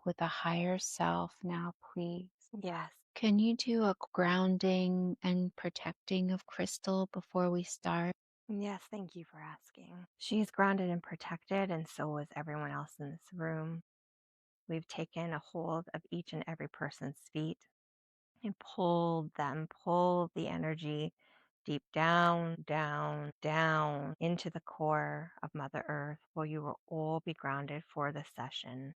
with a higher self now, please. Yes. Can you do a grounding and protecting of Crystal before we start? Yes, thank you for asking. She's grounded and protected, and so is everyone else in this room. We've taken a hold of each and every person's feet and pulled them, pulled the energy deep down, down, down into the core of Mother Earth, where you will all be grounded for this session.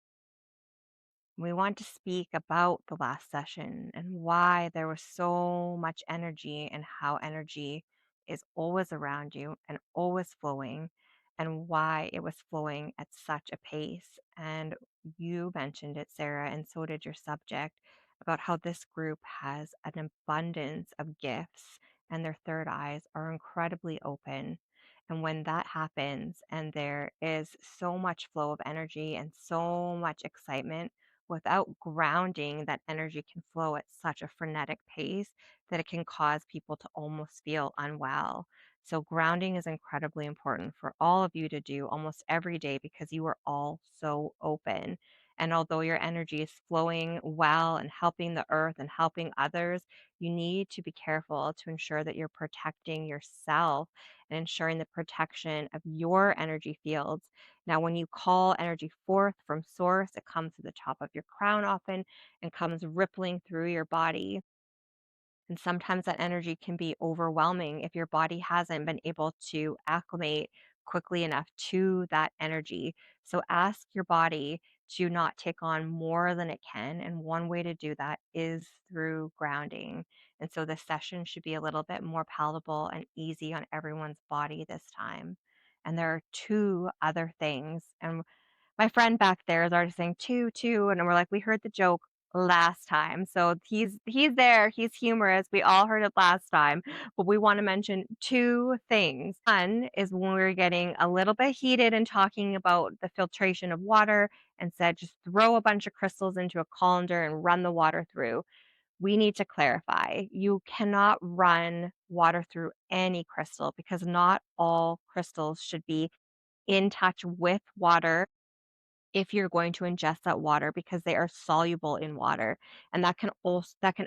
We want to speak about the last session and why there was so much energy and how energy is always around you and always flowing, and why it was flowing at such a pace. And you mentioned it, Sarah, and so did your subject, about how this group has an abundance of gifts and their third eyes are incredibly open. And when that happens and there is so much flow of energy and so much excitement, without grounding, that energy can flow at such a frenetic pace that it can cause people to almost feel unwell. So, grounding is incredibly important for all of you to do almost every day because you are all so open. And although your energy is flowing well and helping the earth and helping others, you need to be careful to ensure that you're protecting yourself and ensuring the protection of your energy fields. Now, when you call energy forth from source, it comes to the top of your crown often and comes rippling through your body. And sometimes that energy can be overwhelming if your body hasn't been able to acclimate quickly enough to that energy. So ask your body to not take on more than it can. And one way to do that is through grounding. And so the session should be a little bit more palatable and easy on everyone's body this time. And there are two other things. And my friend back there is already saying two, two, and we're like, we heard the joke last time. So he's there, he's humorous. We all heard it last time, but we want to mention two things. One is when we were getting a little bit heated and talking about the filtration of water and said just throw a bunch of crystals into a colander and run the water through. We need to clarify. You cannot run water through any crystal because not all crystals should be in touch with water if you're going to ingest that water because they are soluble in water, and that can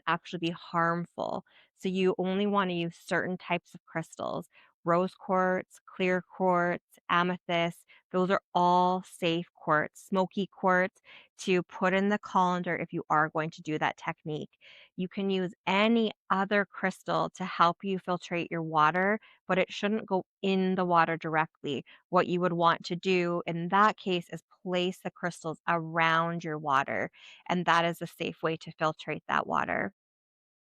actually be harmful. So you only want to use certain types of crystals. Rose quartz, clear quartz, amethyst, those are all safe quartz. Smoky quartz to put in the colander if you are going to do that technique. You can use any other crystal to help you filtrate your water, but it shouldn't go in the water directly. What you would want to do in that case is place the crystals around your water, and that is a safe way to filtrate that water.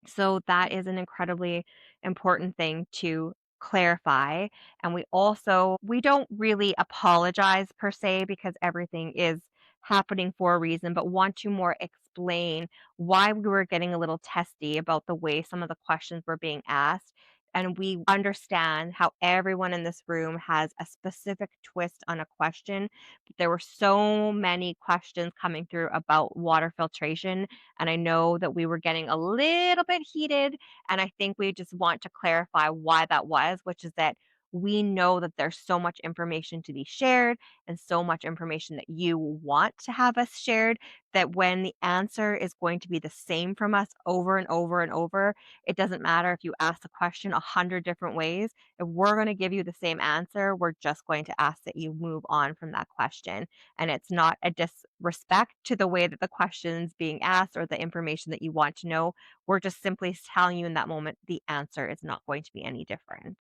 So that is an incredibly important thing to clarify. And we don't really apologize per se because everything is happening for a reason, but want to more explain why we were getting a little testy about the way some of the questions were being asked. And we understand how everyone in this room has a specific twist on a question. But there were so many questions coming through about water filtration, and I know that we were getting a little bit heated. And I think we just want to clarify why that was, which is that we know that there's so much information to be shared and so much information that you want to have us shared, that when the answer is going to be the same from us over and over and over, it doesn't matter if you ask the question 100 different ways. If we're going to give you the same answer, we're just going to ask that you move on from that question. And it's not a disrespect to the way that the question's being asked or the information that you want to know. We're just simply telling you in that moment the answer is not going to be any different.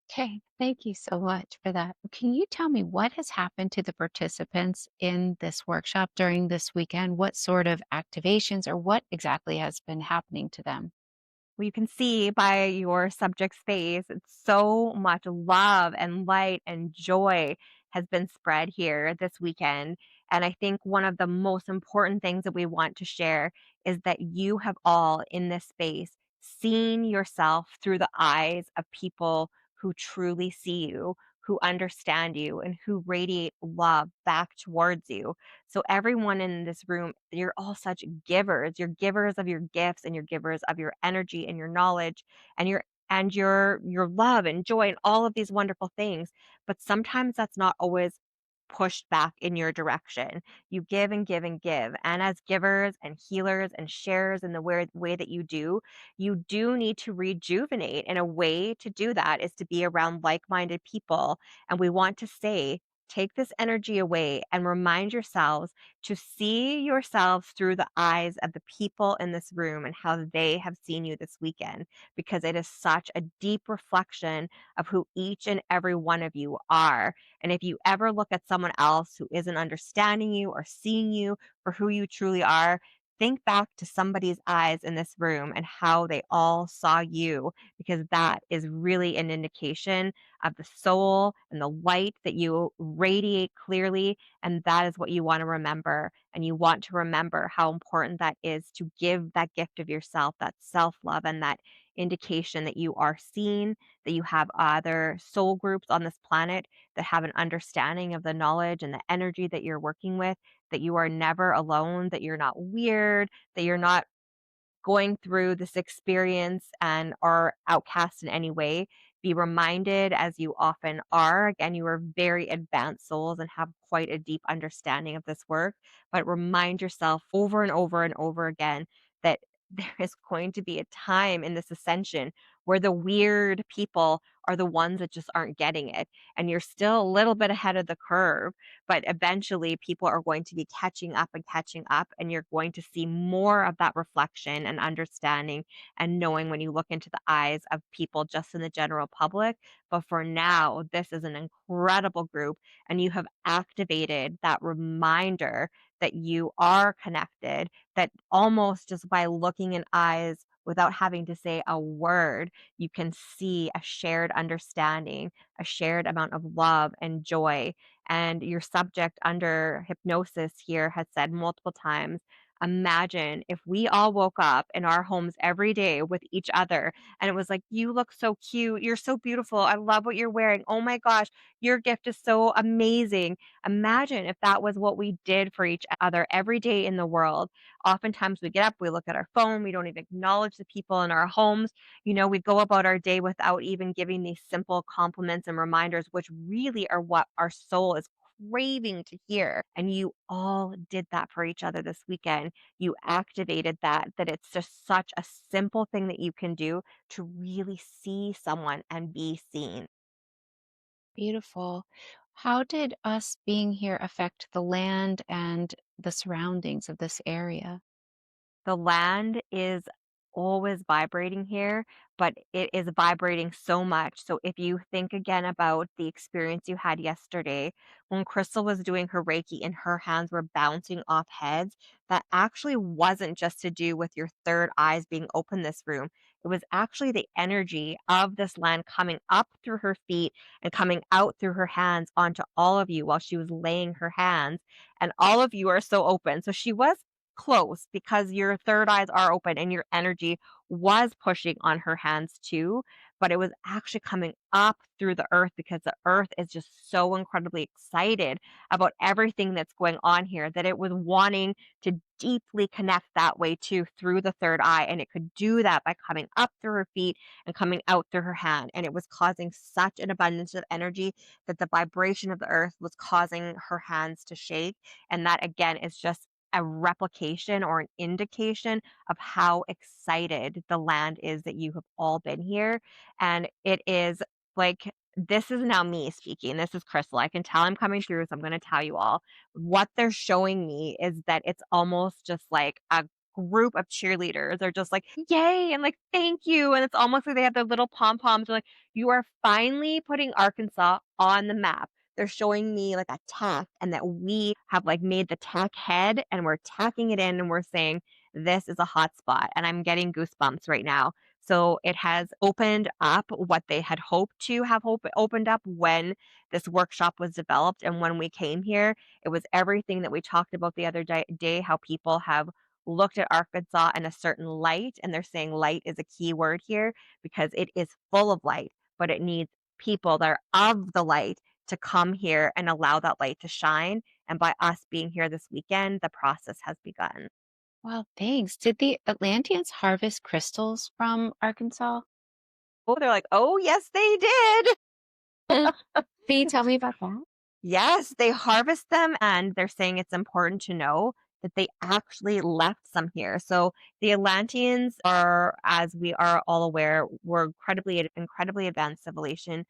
Okay, thank you so much for that. Can you tell me what has happened to the participants in this workshop during this weekend? What sort of activations or what exactly has been happening to them? Well, you can see by your subject's face, it's so much love and light and joy has been spread here this weekend. And I think one of the most important things that we want to share is that you have all in this space seen yourself through the eyes of people who truly see you, who understand you, and who radiate love back towards you. So everyone in this room, you're all such givers. You're givers of your gifts and you're givers of your energy and your knowledge and your love and joy and all of these wonderful things. But sometimes that's not always pushed back in your direction. You give and give and give. And as givers and healers and sharers in the way that you do need to rejuvenate. And a way to do that is to be around like minded people. And we want to say, take this energy away and remind yourselves to see yourselves through the eyes of the people in this room and how they have seen you this weekend, because it is such a deep reflection of who each and every one of you are. And if you ever look at someone else who isn't understanding you or seeing you for who you truly are, think back to somebody's eyes in this room and how they all saw you, because that is really an indication of the soul and the light that you radiate clearly. And that is what you want to remember. And you want to remember how important that is to give that gift of yourself, that self love, and that indication that you are seen, that you have other soul groups on this planet that have an understanding of the knowledge and the energy that you're working with, that you are never alone, that you're not weird, that you're not going through this experience and are outcast in any way. Be reminded, as you often are, again, you are very advanced souls and have quite a deep understanding of this work, but remind yourself over and over and over again that there is going to be a time in this ascension where the weird people are the ones that just aren't getting it. And you're still a little bit ahead of the curve, but eventually people are going to be catching up, and you're going to see more of that reflection and understanding and knowing when you look into the eyes of people just in the general public. But for now, this is an incredible group, and you have activated that reminder that you are connected, that almost just by looking in eyes without having to say a word, you can see a shared understanding, a shared amount of love and joy. And your subject under hypnosis here has said multiple times, imagine if we all woke up in our homes every day with each other and it was like, you look so cute. You're so beautiful. I love what you're wearing. Oh my gosh, your gift is so amazing. Imagine if that was what we did for each other every day in the world. Oftentimes we get up, we look at our phone, we don't even acknowledge the people in our homes. We go about our day without even giving these simple compliments and reminders, which really are what our soul is craving to hear. And you all did that for each other this weekend. You activated that it's just such a simple thing that you can do to really see someone and be seen. Beautiful. How did us being here affect the land and the surroundings of this area? The land is always vibrating here, but it is vibrating so much. So if you think again about the experience you had yesterday, when Crystal was doing her Reiki and her hands were bouncing off heads, that actually wasn't just to do with your third eyes being open this room. It was actually the energy of this land coming up through her feet and coming out through her hands onto all of you while she was laying her hands. And all of you are so open. So she was close because your third eyes are open and your energy was pushing on her hands too, but it was actually coming up through the earth because the earth is just so incredibly excited about everything that's going on here that it was wanting to deeply connect that way too through the third eye. And it could do that by coming up through her feet and coming out through her hand. And it was causing such an abundance of energy that the vibration of the earth was causing her hands to shake. And that again is just a replication or an indication of how excited the land is that you have all been here. And it is like, this is now me speaking. This is Crystal. I can tell I'm coming through, so I'm going to tell you all. What they're showing me is that it's almost just like a group of cheerleaders. They're just like, yay, and like, thank you. And it's almost like they have their little pom poms. They're like, you are finally putting Arkansas on the map. They're showing me like a tack and that we have like made the tack head and we're tacking it in and we're saying, this is a hot spot. And I'm getting goosebumps right now. So it has opened up what they had hoped to have opened up when this workshop was developed. And when we came here, it was everything that we talked about the other day, how people have looked at Arkansas in a certain light. And they're saying light is a key word here because it is full of light, but it needs people that are of the light to come here and allow that light to shine. And by us being here this weekend, the process has begun. Well, thanks. Did the Atlanteans harvest crystals from Arkansas? Oh, they're like, oh, yes, they did. Can you tell me about that? Yes, they harvest them, and they're saying it's important to know that they actually left some here. So the Atlanteans are, as we are all aware, were incredibly advanced civilization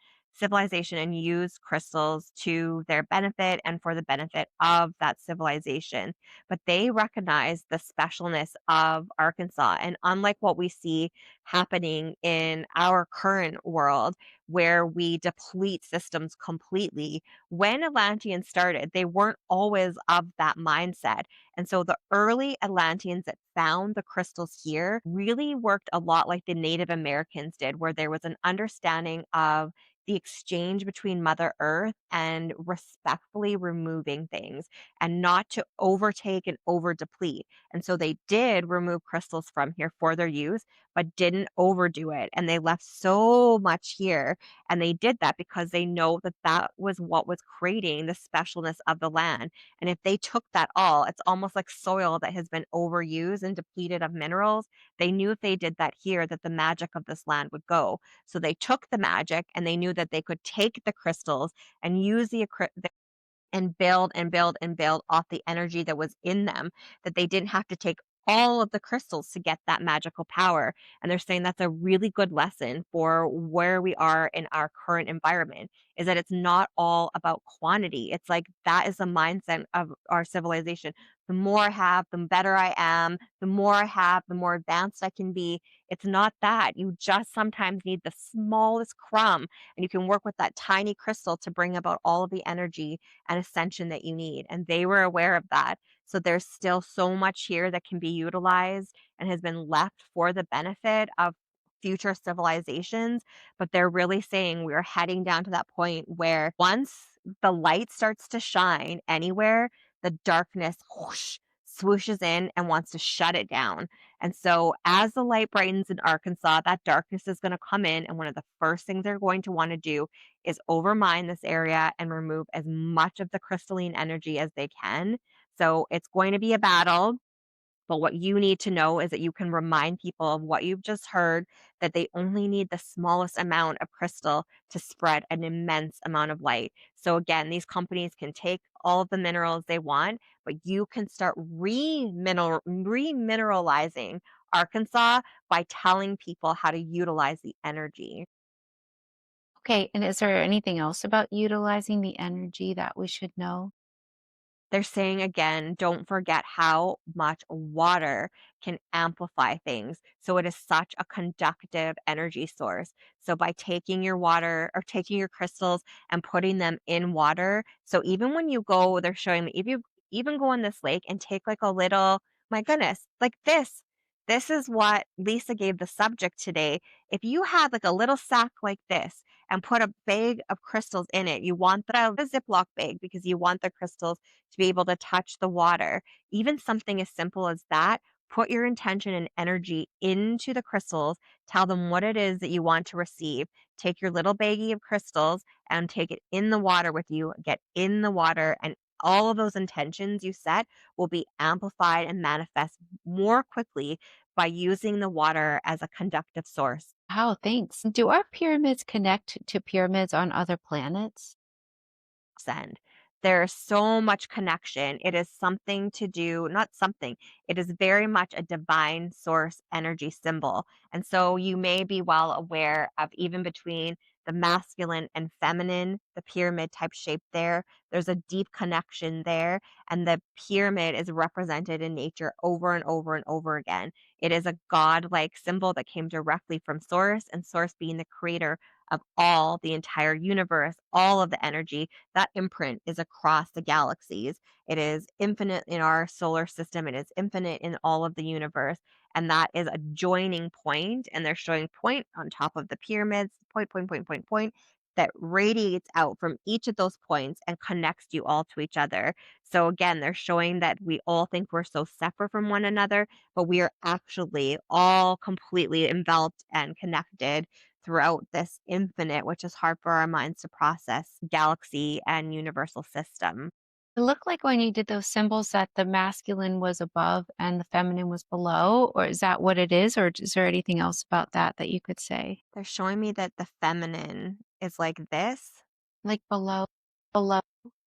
and use crystals to their benefit and for the benefit of that civilization. But they recognize the specialness of Arkansas. And unlike what we see happening in our current world, where we deplete systems completely, when Atlanteans started, they weren't always of that mindset. And so the early Atlanteans that found the crystals here really worked a lot like the Native Americans did, where there was an understanding of the exchange between Mother Earth and respectfully removing things and not to overtake and over deplete. And so they did remove crystals from here for their use, but didn't overdo it. And they left so much here, and they did that because they know that that was what was creating the specialness of the land. And if they took that all, it's almost like soil that has been overused and depleted of minerals. They knew if they did that here, that the magic of this land would go. So they took the magic and they knew that they could take the crystals and use and build and build and build off the energy that was in them, that they didn't have to take all of the crystals to get that magical power. And they're saying that's a really good lesson for where we are in our current environment, is that it's not all about quantity. It's like that is the mindset of our civilization. The more I have, the better I am. The more I have, the more advanced I can be. It's not that. You just sometimes need the smallest crumb, and you can work with that tiny crystal to bring about all of the energy and ascension that you need. And they were aware of that. So there's still so much here that can be utilized and has been left for the benefit of future civilizations. But they're really saying we're heading down to that point where once the light starts to shine anywhere, the darkness whoosh, swooshes in and wants to shut it down. And so, as the light brightens in Arkansas, that darkness is going to come in. And one of the first things they're going to want to do is overmine this area and remove as much of the crystalline energy as they can. So it's going to be a battle, but what you need to know is that you can remind people of what you've just heard, that they only need the smallest amount of crystal to spread an immense amount of light. So again, these companies can take all of the minerals they want, but you can start remineralizing Arkansas by telling people how to utilize the energy. Okay, and is there anything else about utilizing the energy that we should know? They're saying again, don't forget how much water can amplify things. So it is such a conductive energy source. So by taking your water or taking your crystals and putting them in water, so even when you go, they're showing me if you even go in this lake and take like a little, my goodness, like this. This is what Lisa gave the subject today. If you had like a little sack like this and put a bag of crystals in it, you want a Ziploc bag because you want the crystals to be able to touch the water. Even something as simple as that, put your intention and energy into the crystals, tell them what it is that you want to receive. Take your little baggie of crystals and take it in the water with you, get in the water, and all of those intentions you set will be amplified and manifest more quickly by using the water as a conductive source. Wow, thanks. Do our pyramids connect to pyramids on other planets? Send. There's so much connection. It is something to do, not something, it is very much a divine source energy symbol. And so you may be well aware of even between the masculine and feminine, the pyramid type shape there, there's a deep connection there. And the pyramid is represented in nature over and over and over again. It is a god-like symbol that came directly from Source, and Source being the creator of all the entire universe, all of the energy. That imprint is across the galaxies. It is infinite in our solar system. It is infinite in all of the universe. And that is a joining point. And they're showing point on top of the pyramids, point, point, point, point, point, that radiates out from each of those points and connects you all to each other. So again, they're showing that we all think we're so separate from one another, but we are actually all completely enveloped and connected throughout this infinite, which is hard for our minds to process, galaxy and universal system. It looked like when you did those symbols that the masculine was above and the feminine was below, or is that what it is? Or is there anything else about that that you could say? They're showing me that the feminine is like this. Like below, below.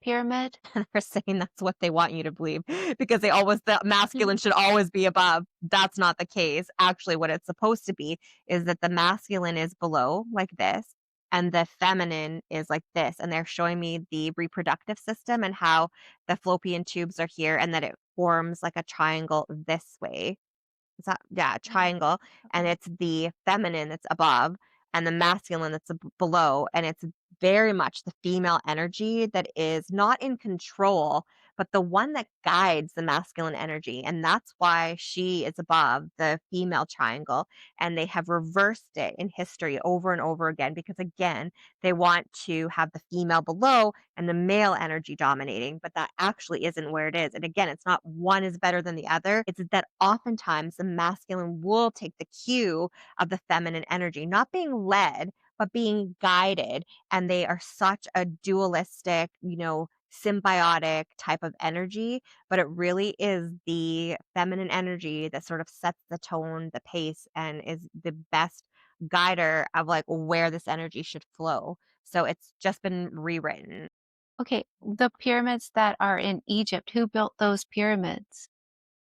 pyramid? They're saying that's what they want you to believe because they always the masculine Mhm. should always be above. That's not the case. Actually, what it's supposed to be is that the masculine is below like this and the feminine is like this. And they're showing me the reproductive system and how the fallopian tubes are here and that it forms like a triangle this way. Is that yeah, Oh, triangle, and okay. it's the feminine that's above and the masculine that's below, and it's very much the female energy that is not in control, but the one that guides the masculine energy, and that's why she is above the female triangle, and they have reversed it in history over and over again because again, they want to have the female below and the male energy dominating, but that actually isn't where it is. And again, it's not one is better than the other. It's that oftentimes the masculine will take the cue of the feminine energy, not being led, but being guided. And they are such a dualistic, symbiotic type of energy, but it really is the feminine energy that sort of sets the tone, the pace, and is the best guider of like where this energy should flow. So it's just been rewritten. Okay, the pyramids that are in Egypt, who built those pyramids?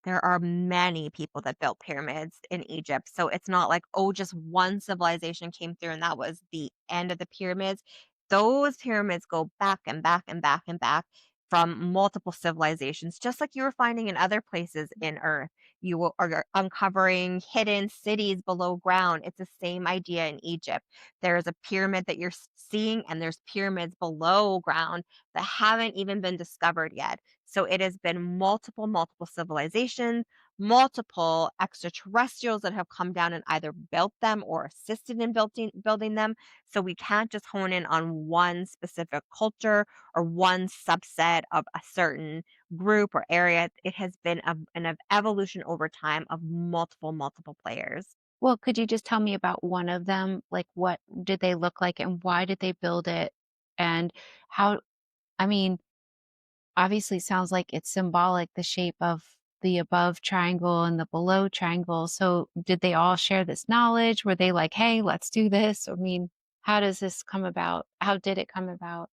There are many people that built pyramids in Egypt. So it's not like, oh, just one civilization came through and that was the end of the pyramids. Those pyramids go back and back and back and back from multiple civilizations, just like you were finding in other places in Earth. Are uncovering hidden cities below ground. It's the same idea in Egypt. There is a pyramid that you're seeing, and there's pyramids below ground that haven't even been discovered yet. So it has been multiple, multiple civilizations, multiple extraterrestrials that have come down and either built them or assisted in building them. So we can't just hone in on one specific culture or one subset of a certain group or area. It has been an evolution over time of multiple, multiple players. Well, could you just tell me about one of them? Like, what did they look like and why did they build it? And how, I mean, obviously sounds like it's symbolic, the shape of the above triangle and the below triangle. So did they all share this knowledge? Were they like, hey, let's do this? I mean, how does this come about? How did it come about?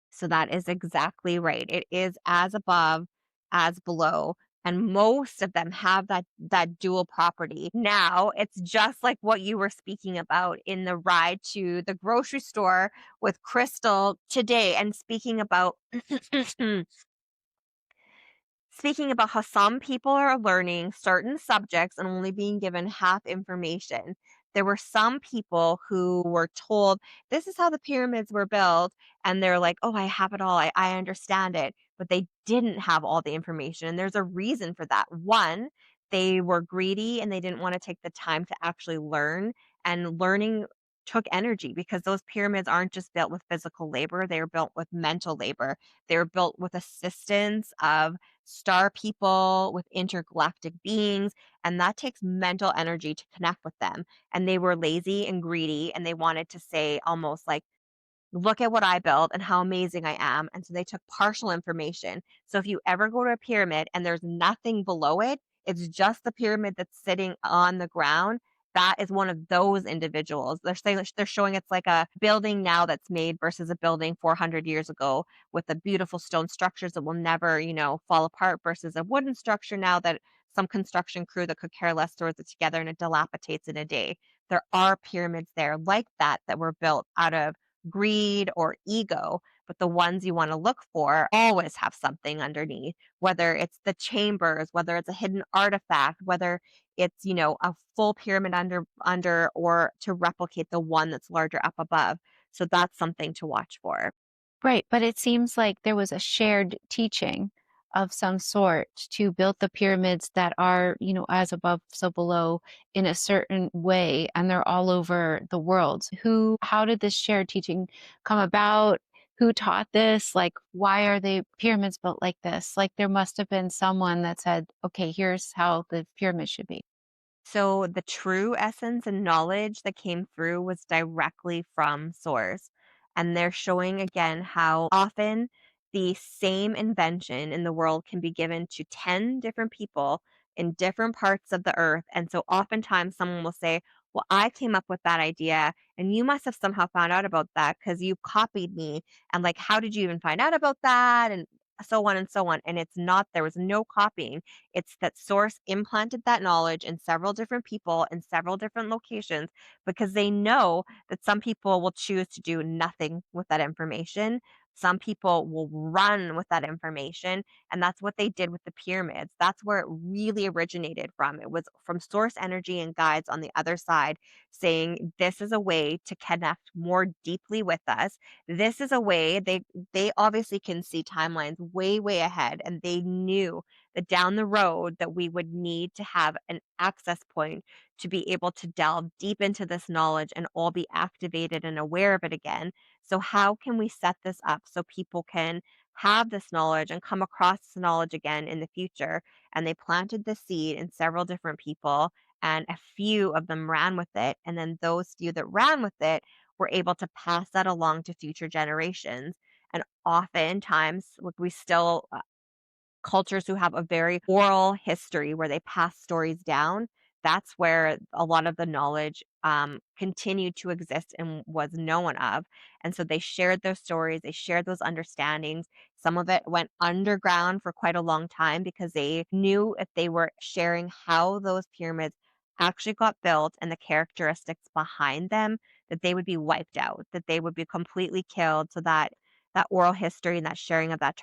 So that is exactly right. It is as above as below. And most of them have that dual property. Now, it's just like what you were speaking about in the ride to the grocery store with Crystal today and speaking about speaking about how some people are learning certain subjects and only being given half information. There were some people who were told, this is how the pyramids were built. And they're like, oh, I have it all. I understand it. But they didn't have all the information. And there's a reason for that. One, they were greedy and they didn't want to take the time to actually learn. And learning took energy because those pyramids aren't just built with physical labor, they are built with mental labor. They were built with assistance of star people, with intergalactic beings, and that takes mental energy to connect with them. And they were lazy and greedy, and they wanted to say almost like, look at what I built and how amazing I am. And so they took partial information. So if you ever go to a pyramid and there's nothing below it, it's just the pyramid that's sitting on the ground. That is one of those individuals. They're showing it's like a building now that's made versus a building 400 years ago with the beautiful stone structures that will never, fall apart versus a wooden structure now that some construction crew that could care less throws it together and it dilapidates in a day. There are pyramids there like that were built out of greed or ego, but the ones you want to look for always have something underneath, whether it's the chambers, whether it's a hidden artifact, whether it's, a full pyramid under or to replicate the one that's larger up above. So that's something to watch for. Right, but it seems like there was a shared teaching of some sort to build the pyramids that are, as above, so below in a certain way, and they're all over the world. How did this shared teaching come about? Who taught this? Like, why are the pyramids built like this? Like, there must have been someone that said, okay, here's how the pyramid should be. So the true essence and knowledge that came through was directly from source. And they're showing again how often the same invention in the world can be given to 10 different people in different parts of the earth. And so oftentimes someone will say, Well, I came up with that idea, and you must have somehow found out about that because you copied me. And like, how did you even find out about that? And so on and so on. And it's not, there was no copying. It's that source implanted that knowledge in several different people in several different locations because they know that some people will choose to do nothing with that information. Some people will run with that information. And that's what they did with the pyramids. That's where it really originated from. It was from source energy and guides on the other side saying, this is a way to connect more deeply with us. This is a way they obviously can see timelines way, way ahead. And they knew that down the road that we would need to have an access point to be able to delve deep into this knowledge and all be activated and aware of it again. So, how can we set this up so people can have this knowledge and come across this knowledge again in the future? And they planted the seed in several different people, and a few of them ran with it. And then those few that ran with it were able to pass that along to future generations. And oftentimes, like we still cultures who have a very oral history where they pass stories down, that's where a lot of the knowledge continued to exist and was known of. And so they shared those stories, they shared those understandings. Some of it went underground for quite a long time because they knew if they were sharing how those pyramids actually got built and the characteristics behind them, that they would be wiped out, that they would be completely killed so that that oral history and that sharing of that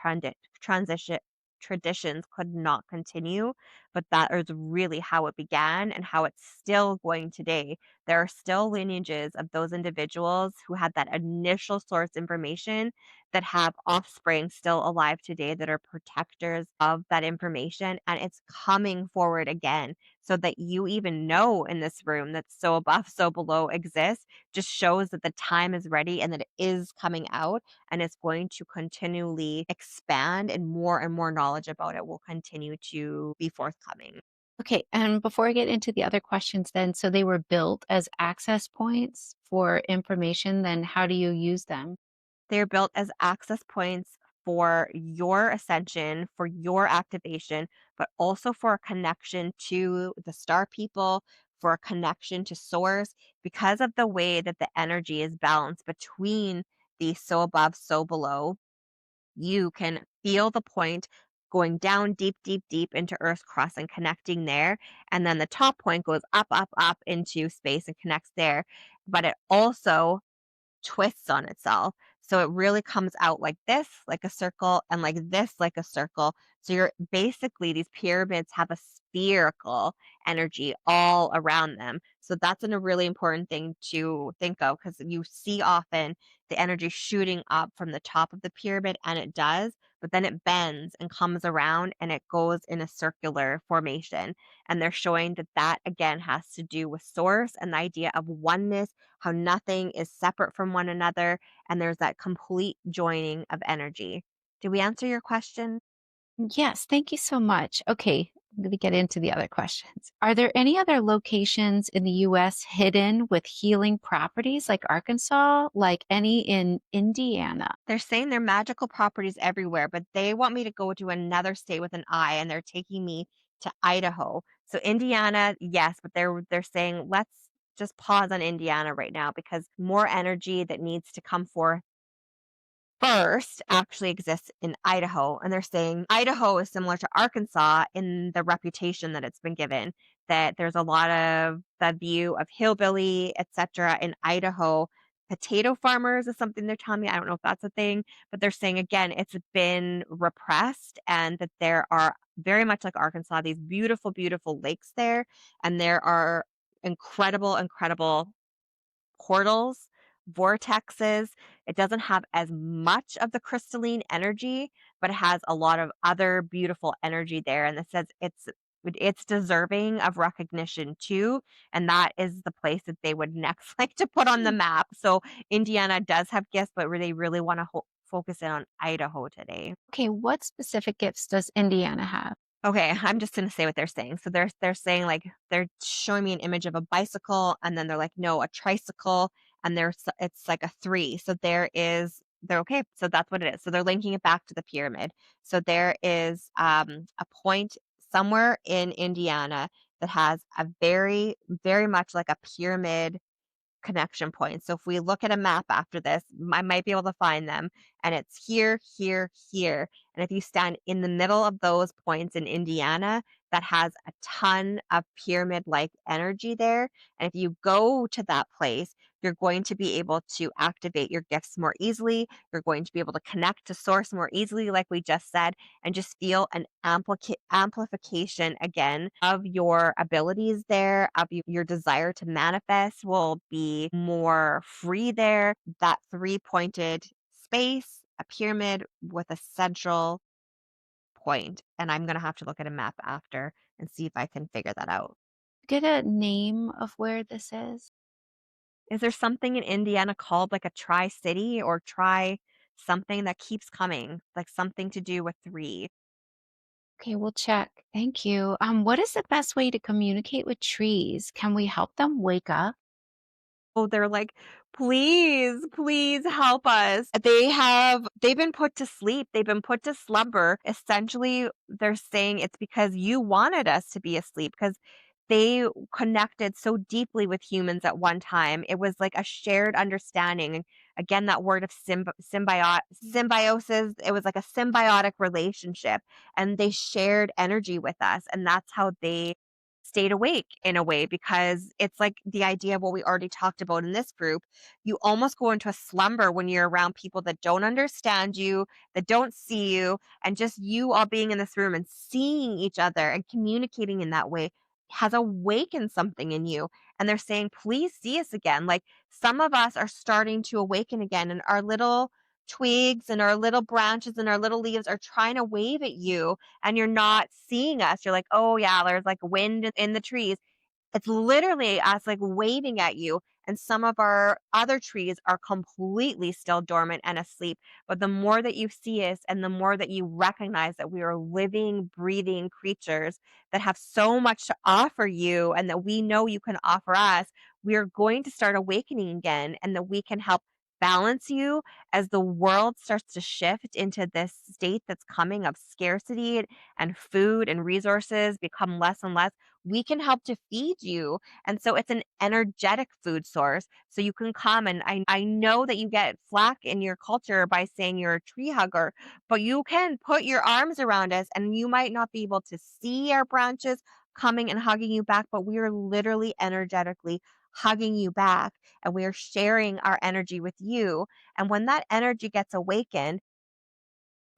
transition traditions could not continue, but that is really how it began and how it's still going today. There are still lineages of those individuals who had that initial source information that have offspring still alive today that are protectors of that information. And it's coming forward again so that you even know in this room that so above, so below exists just shows that the time is ready and that it is coming out and it's going to continually expand and more knowledge about it will continue to be forthcoming. Okay, and before I get into the other questions then, so they were built as access points for information, then how do you use them? They're built as access points for your ascension, for your activation, but also for a connection to the star people, for a connection to source, because of the way that the energy is balanced between the so above, so below. You can feel the point going down deep, deep, deep into Earth's crust and connecting there. And then the top point goes up, up, up into space and connects there. But it also twists on itself. So it really comes out like this, like a circle, and like this, like a circle. So you're basically, these pyramids have a spherical energy all around them. So that's a really important thing to think of because you see often the energy shooting up from the top of the pyramid, and it does, but then it bends and comes around and it goes in a circular formation. And they're showing that that again has to do with source and the idea of oneness, how nothing is separate from one another, and there's that complete joining of energy. Did we answer your question? Yes, thank you so much. Okay, I'm going to get into the other questions. Are there any other locations in the US hidden with healing properties like Arkansas, like any in Indiana? They're saying there are magical properties everywhere, but they want me to go to another state with an I, and they're taking me to Idaho. So Indiana, yes, but they're saying let's just pause on Indiana right now because more energy that needs to come forth first actually exists in Idaho. And they're saying Idaho is similar to Arkansas in the reputation that it's been given, that there's a lot of the view of hillbilly, etc. in Idaho. Potato farmers is something they're telling me. I don't know if that's a thing, but they're saying again, it's been repressed and that there are very much like Arkansas, these beautiful, beautiful lakes there. And there are incredible, incredible portals, vortexes. It doesn't have as much of the crystalline energy, but it has a lot of other beautiful energy there. And it says it's deserving of recognition too. And that is the place that they would next like to put on the Hmm. map. So Indiana does have gifts, but they really want to focus in on Idaho today. Okay, what specific gifts does Indiana have? Okay, I'm just gonna say what they're saying. So they're saying like they're showing me an image of a bicycle, and then they're like, no, a tricycle, and it's like a three. So they're okay. So that's what it is. So they're linking it back to the pyramid. So there is a point somewhere in Indiana that has a very, very much like a pyramid connection points. So if we look at a map after this, I might be able to find them. And it's here, here, here. And if you stand in the middle of those points in Indiana, that has a ton of pyramid like energy there. And if you go to that place, you're going to be able to activate your gifts more easily. You're going to be able to connect to source more easily, like we just said, and just feel an amplification again of your abilities there, of your desire to manifest will be more free there. That three pointed space, a pyramid with a central point. And I'm going to have to look at a map after and see if I can figure that out. Get a name of where this is? Is there something in Indiana called like a tri city or tri something that keeps coming, like something to do with three? Okay, we'll check. Thank you. What is the best way to communicate with trees? Can we help them wake up? Oh, they're like, "Please, please help us." They've been put to sleep, they've been put to slumber. Essentially, they're saying it's because you wanted us to be asleep because they connected so deeply with humans at one time. It was like a shared understanding. And again, that word of symbiosis, it was like a symbiotic relationship, and they shared energy with us, and that's how they stayed awake in a way because it's like the idea of what we already talked about in this group. You almost go into a slumber when you're around people that don't understand you, that don't see you, and just you all being in this room and seeing each other and communicating in that way has awakened something in you. And they're saying, please see us again. Like some of us are starting to awaken again, and our little twigs and our little branches and our little leaves are trying to wave at you and you're not seeing us. You're like, "Oh, yeah, there's like wind in the trees." It's literally us like waving at you. And some of our other trees are completely still dormant and asleep. But the more that you see us and the more that you recognize that we are living, breathing creatures that have so much to offer you and that we know you can offer us, we are going to start awakening again and that we can help balance you as the world starts to shift into this state that's coming of scarcity and food and resources become less and less. We can help to feed you. And so it's an energetic food source. So you can come and I know that you get flack in your culture by saying you're a tree hugger, but you can put your arms around us and you might not be able to see our branches coming and hugging you back, but we are literally energetically hugging you back and we are sharing our energy with you. And when that energy gets awakened,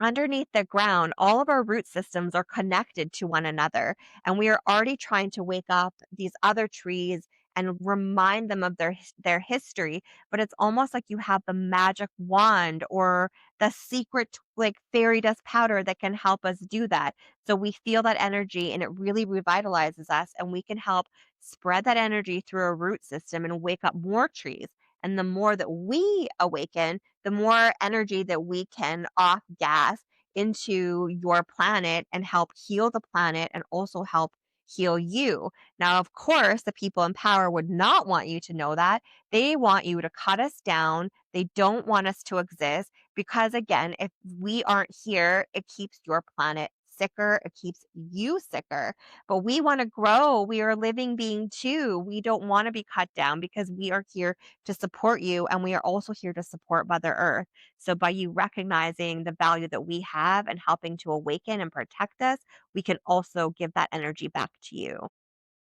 underneath the ground, all of our root systems are connected to one another. And we are already trying to wake up these other trees and remind them of their history. But it's almost like you have the magic wand or the secret like fairy dust powder that can help us do that. So we feel that energy and it really revitalizes us and we can help spread that energy through our root system and wake up more trees. And the more that we awaken, the more energy that we can off gas into your planet and help heal the planet and also help heal you. Now, of course, the people in power would not want you to know that. They want you to cut us down. They don't want us to exist because, again, if we aren't here, it keeps your planet sicker. It keeps you sicker. But we want to grow. We are a living being too. We don't want to be cut down because we are here to support you. And we are also here to support Mother Earth. So, by you recognizing the value that we have and helping to awaken and protect us, we can also give that energy back to you.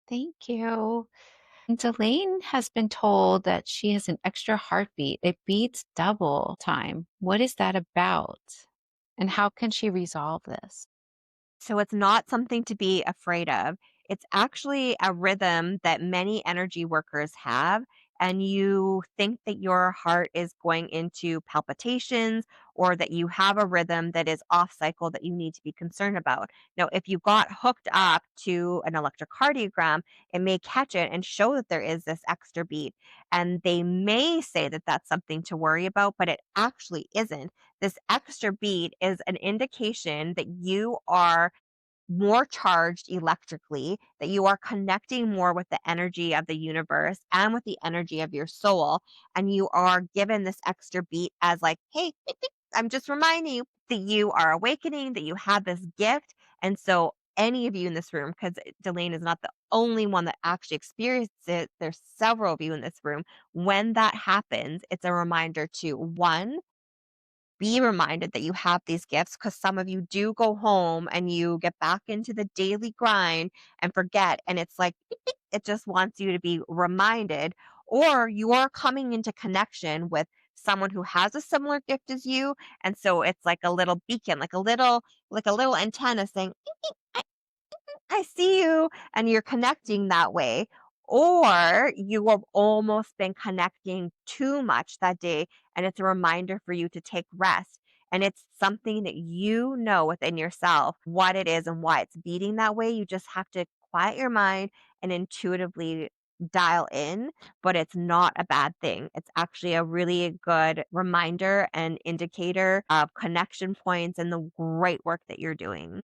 Thank you. And Elaine has been told that she has an extra heartbeat. It beats double time. What is that about? And how can she resolve this? So it's not something to be afraid of. It's actually a rhythm that many energy workers have. And you think that your heart is going into palpitations or that you have a rhythm that is off cycle that you need to be concerned about. Now, if you got hooked up to an electrocardiogram, it may catch it and show that there is this extra beat. And they may say that that's something to worry about, but it actually isn't. This extra beat is an indication that you are more charged electrically, that you are connecting more with the energy of the universe and with the energy of your soul. And you are given this extra beat as, like, hey, beep, beep, I'm just reminding you that you are awakening, that you have this gift. And so any of you in this room, because Delane is not the only one that actually experienced it. There's several of you in this room. When that happens, it's a reminder to one, be reminded that you have these gifts because some of you do go home and you get back into the daily grind and forget. And it's like, beep, beep, it just wants you to be reminded, or you are coming into connection with someone who has a similar gift as you. And so it's like a little beacon, like a little antenna saying, I see you, and you're connecting that way. Or you have almost been connecting too much that day, and it's a reminder for you to take rest. And it's something that you know within yourself what it is and why it's beating that way. You just have to quiet your mind and intuitively dial in, but it's not a bad thing. It's actually a really good reminder and indicator of connection points and the great work that you're doing.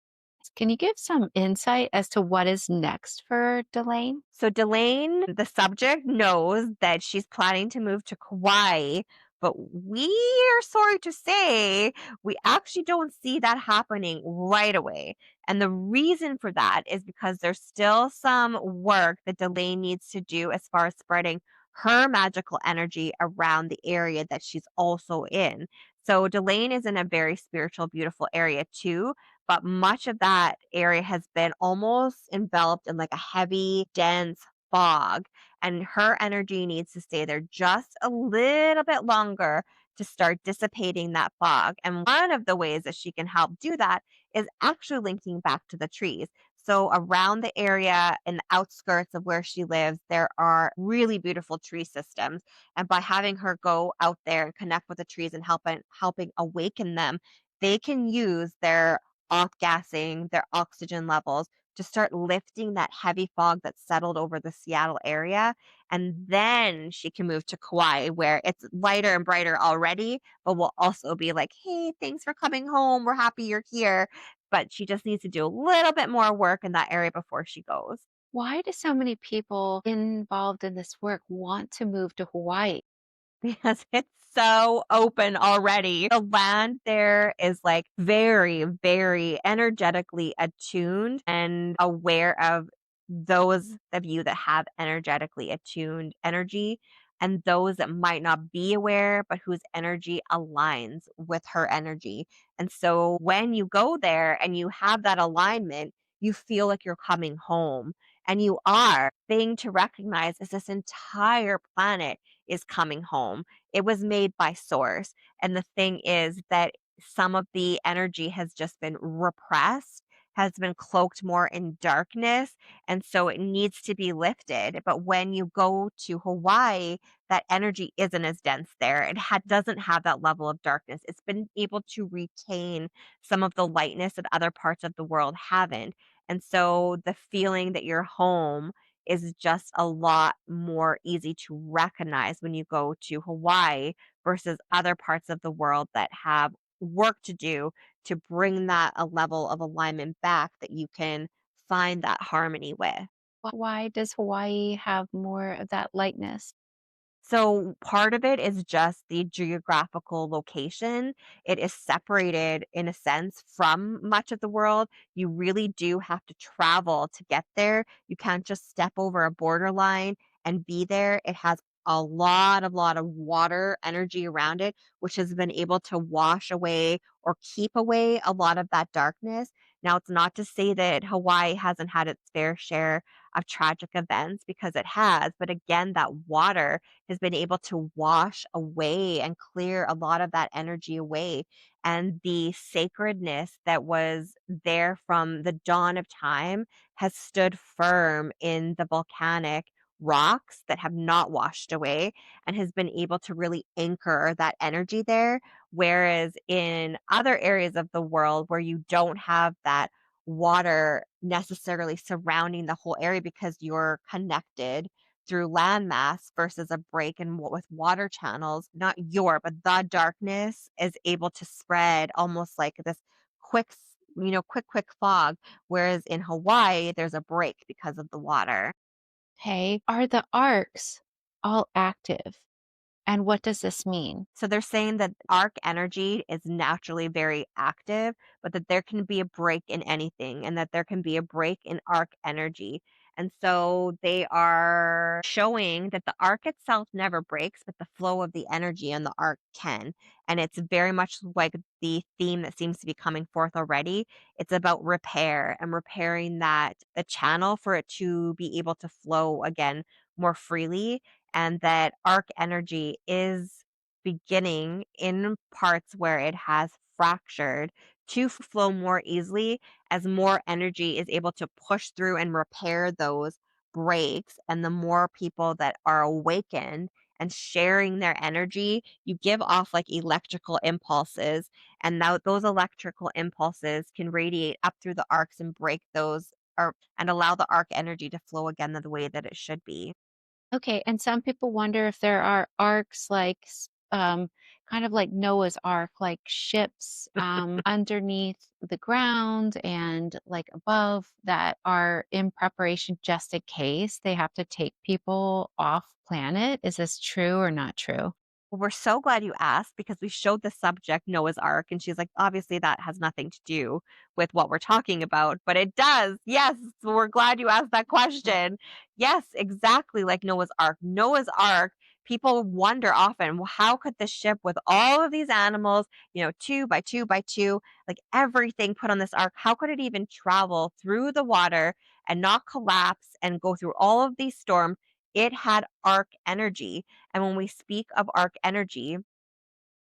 Can you give some insight as to what is next for Delane? So Delane, the subject, knows that she's planning to move to Kauai, but we are sorry to say we actually don't see that happening right away. And the reason for that is because there's still some work that Delane needs to do as far as spreading her magical energy around the area that she's also in. So Delane is in a very spiritual, beautiful area too, but much of that area has been almost enveloped in like a heavy, dense fog. And her energy needs to stay there just a little bit longer to start dissipating that fog. And one of the ways that she can help do that is actually linking back to the trees. So, around the area in the outskirts of where she lives, there are really beautiful tree systems. And by having her go out there and connect with the trees and helping awaken them, they can use their off gassing, their oxygen levels to start lifting that heavy fog that's settled over the Seattle area. And then she can move to Kauai, where it's lighter and brighter already, but will also be like, hey, thanks for coming home. We're happy you're here. But she just needs to do a little bit more work in that area before she goes. Why do so many people involved in this work want to move to Hawaii? Because it's so open already. The land there is like very, very energetically attuned and aware of those of you that have energetically attuned energy and those that might not be aware, but whose energy aligns with her energy. And so when you go there and you have that alignment, you feel like you're coming home and you are. Thing to recognize is this entire planet is coming home. It was made by source. And the thing is that some of the energy has just been repressed, has been cloaked more in darkness. And so it needs to be lifted. But when you go to Hawaii, that energy isn't as dense there. Doesn't have that level of darkness. It's been able to retain some of the lightness that other parts of the world haven't. And so the feeling that you're home is just a lot more easy to recognize when you go to Hawaii versus other parts of the world that have work to do to bring that a level of alignment back that you can find that harmony with. Why does Hawaii have more of that lightness? So part of it is just the geographical location. It is separated in a sense from much of the world. You really do have to travel to get there. You can't just step over a borderline and be there. It has a lot of water energy around it, which has been able to wash away or keep away a lot of that darkness. Now, it's not to say that Hawaii hasn't had its fair share of tragic events because it has. But again, that water has been able to wash away and clear a lot of that energy away. And the sacredness that was there from the dawn of time has stood firm in the volcanic rocks that have not washed away and has been able to really anchor that energy there. Whereas in other areas of the world where you don't have that water necessarily surrounding the whole area because you're connected through landmass versus a break in with water channels, not your, but the darkness is able to spread almost like this quick fog. Whereas in Hawaii, there's a break because of the water. Hey, are the arcs all active? And what does this mean? So they're saying that arc energy is naturally very active, but that there can be a break in anything and that there can be a break in arc energy. And so they are showing that the arc itself never breaks, but the flow of the energy on the arc can. And it's very much like the theme that seems to be coming forth already. It's about repair and repairing that the channel for it to be able to flow again more freely, and that arc energy is beginning in parts where it has fractured to flow more easily as more energy is able to push through and repair those breaks. And the more people that are awakened and sharing their energy, you give off like electrical impulses, and now those electrical impulses can radiate up through the arcs and break those or and allow the arc energy to flow again the way that it should be. Okay, and some people wonder if there are arcs like kind of like Noah's Ark, like ships underneath the ground and like above that are in preparation just in case they have to take people off planet. Is this true or not true? Well, we're so glad you asked because we showed the subject Noah's Ark, and she's like, obviously, that has nothing to do with what we're talking about, but it does. Yes. So we're glad you asked that question. Yes, exactly like Noah's Ark. Noah's Ark, people wonder often, well, how could the ship with all of these animals, two by two by two, like everything put on this ark, how could it even travel through the water and not collapse and go through all of these storms? It had arc energy, and when we speak of arc energy,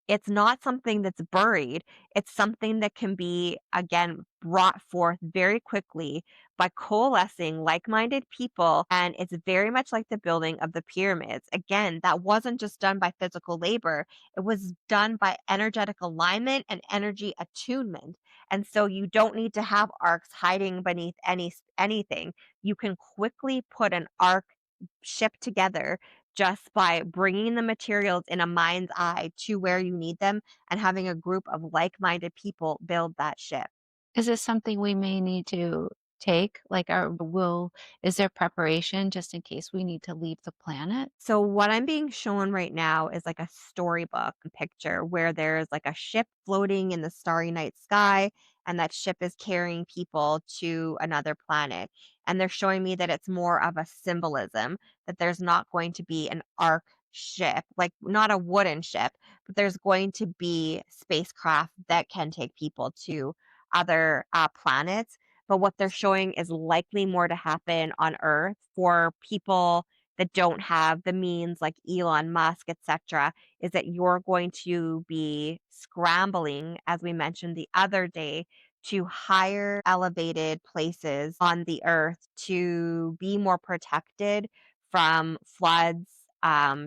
it's not something that's buried. It's something that can be, again, brought forth very quickly by coalescing like minded people. And it's very much like the building of the pyramids. Again, that wasn't just done by physical labor, it was done by energetic alignment and energy attunement. And so you don't need to have arcs hiding beneath anything. You can quickly put an arc ship together just by bringing the materials in a mind's eye to where you need them and having a group of like-minded people build that ship. Is this something we may need to take? Like, is there preparation just in case we need to leave the planet? So what I'm being shown right now is like a storybook picture where there's like a ship floating in the starry night sky, and that ship is carrying people to another planet. And they're showing me that it's more of a symbolism, that there's not going to be an arc ship, like not a wooden ship, but there's going to be spacecraft that can take people to other planets. But what they're showing is likely more to happen on Earth for people that don't have the means like Elon Musk, etc., is that you're going to be scrambling, as we mentioned the other day, to higher elevated places on the earth to be more protected from floods,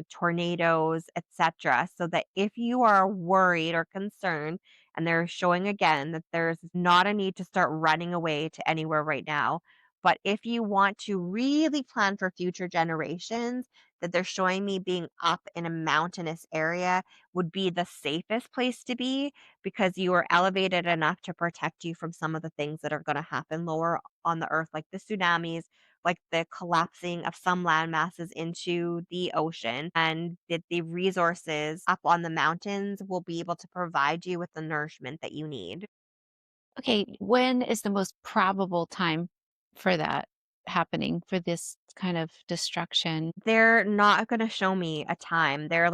tornadoes, etc. So that if you are worried or concerned, and they're showing again that there's not a need to start running away to anywhere right now, but if you want to really plan for future generations, that they're showing me being up in a mountainous area would be the safest place to be because you are elevated enough to protect you from some of the things that are going to happen lower on the earth, like the tsunamis, like the collapsing of some land masses into the ocean, and that the resources up on the mountains will be able to provide you with the nourishment that you need. Okay, when is the most probable time for that happening, for this kind of destruction? They're not gonna show me a time. They're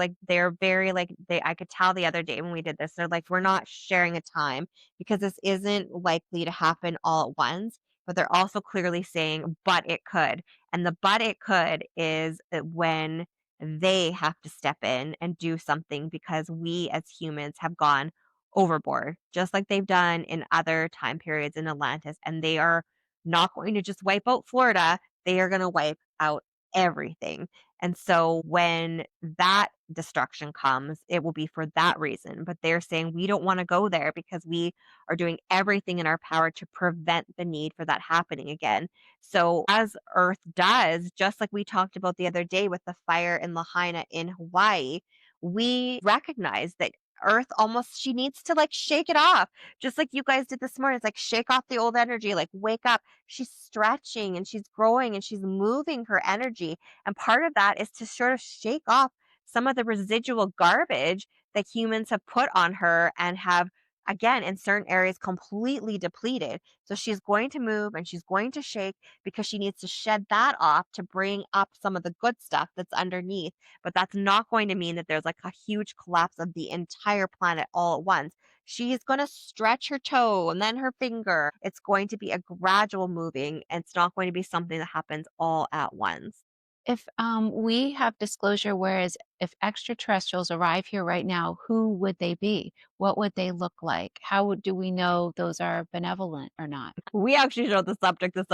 very, like, they I could tell the other day when we did this, they're like, "We're not sharing a time because this isn't likely to happen all at once," but they're also clearly saying, "But it could." And the "but it could" is, when they have to step in and do something because we as humans have gone overboard, just like they've done in other time periods in Atlantis, and they are not going to just wipe out Florida, they are gonna wipe out everything. And so when that destruction comes, it will be for that reason. But they're saying we don't want to go there because we are doing everything in our power to prevent the need for that happening again. So, as Earth does, just like we talked about the other day with the fire in Lahaina in Hawaii, we recognize that Earth almost, she needs to like shake it off, just like you guys did this morning. It's like shake off the old energy, like wake up. She's stretching and she's growing and she's moving her energy, and part of that is to sort of shake off some of the residual garbage that humans have put on her and have, again, in certain areas completely depleted. So she's going to move and she's going to shake because she needs to shed that off to bring up some of the good stuff that's underneath. But that's not going to mean that there's like a huge collapse of the entire planet all at once. She's going to stretch her toe and then her finger. It's going to be a gradual moving. And it's not going to be something that happens all at once. If we have disclosure, whereas if extraterrestrials arrive here right now, who would they be? What would they look like? Do we know those are benevolent or not? We actually showed the subject this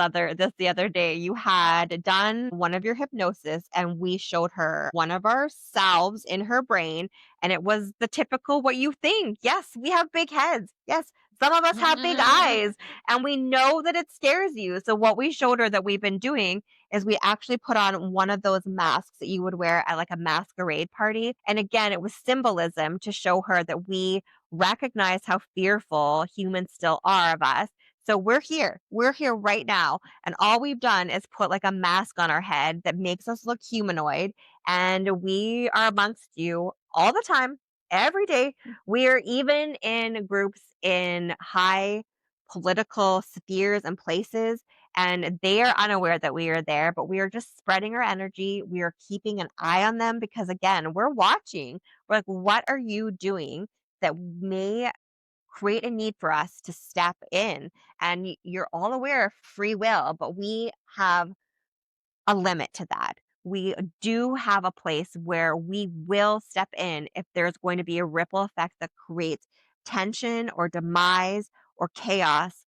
the other day. You had done one of your hypnosis and we showed her one of our salves in her brain, and it was the typical what you think. Yes, we have big heads. Yes, some of us have big eyes and we know that it scares you. So what we showed her that we've been doing is we actually put on one of those masks that you would wear at like a masquerade party. And again, it was symbolism to show her that we recognize how fearful humans still are of us. So we're here. We're here right now. And all we've done is put like a mask on our head that makes us look humanoid. And we are amongst you all the time, every day. We're even in groups in high political spheres and places. And they are unaware that we are there, but we are just spreading our energy. We are keeping an eye on them because, again, we're watching. We're like, what are you doing that may create a need for us to step in? And you're all aware of free will, but we have a limit to that. We do have a place where we will step in if there's going to be a ripple effect that creates tension or demise or chaos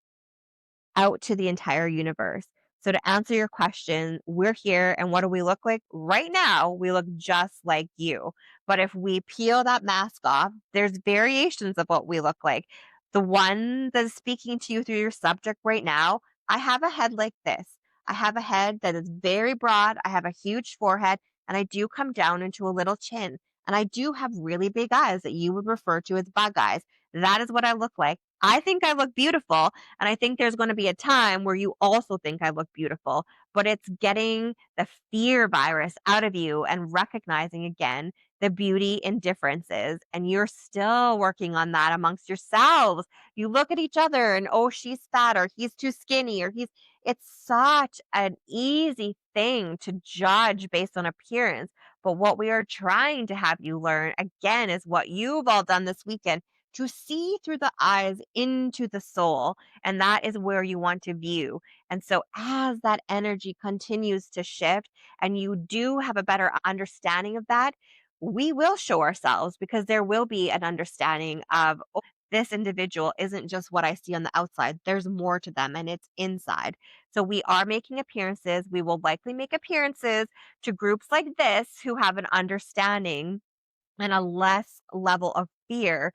out to the entire universe. So, to answer your question, we're here and what do we look like? Right now, we look just like you. But if we peel that mask off, there's variations of what we look like. The one that's speaking to you through your subject right now, I have a head like this. I have a head that is very broad. I have a huge forehead and I do come down into a little chin. And I do have really big eyes that you would refer to as bug eyes. That is what I look like. I think I look beautiful. And I think there's going to be a time where you also think I look beautiful, but it's getting the fear virus out of you and recognizing again the beauty in differences. And you're still working on that amongst yourselves. You look at each other and, oh, she's fat or he's too skinny or it's such an easy thing to judge based on appearance. But what we are trying to have you learn again is what you've all done this weekend, to see through the eyes into the soul. And that is where you want to view. And so, as that energy continues to shift and you do have a better understanding of that, we will show ourselves because there will be an understanding of, oh, this individual isn't just what I see on the outside. There's more to them and it's inside. So, we are making appearances. We will likely make appearances to groups like this who have an understanding and a less level of fear.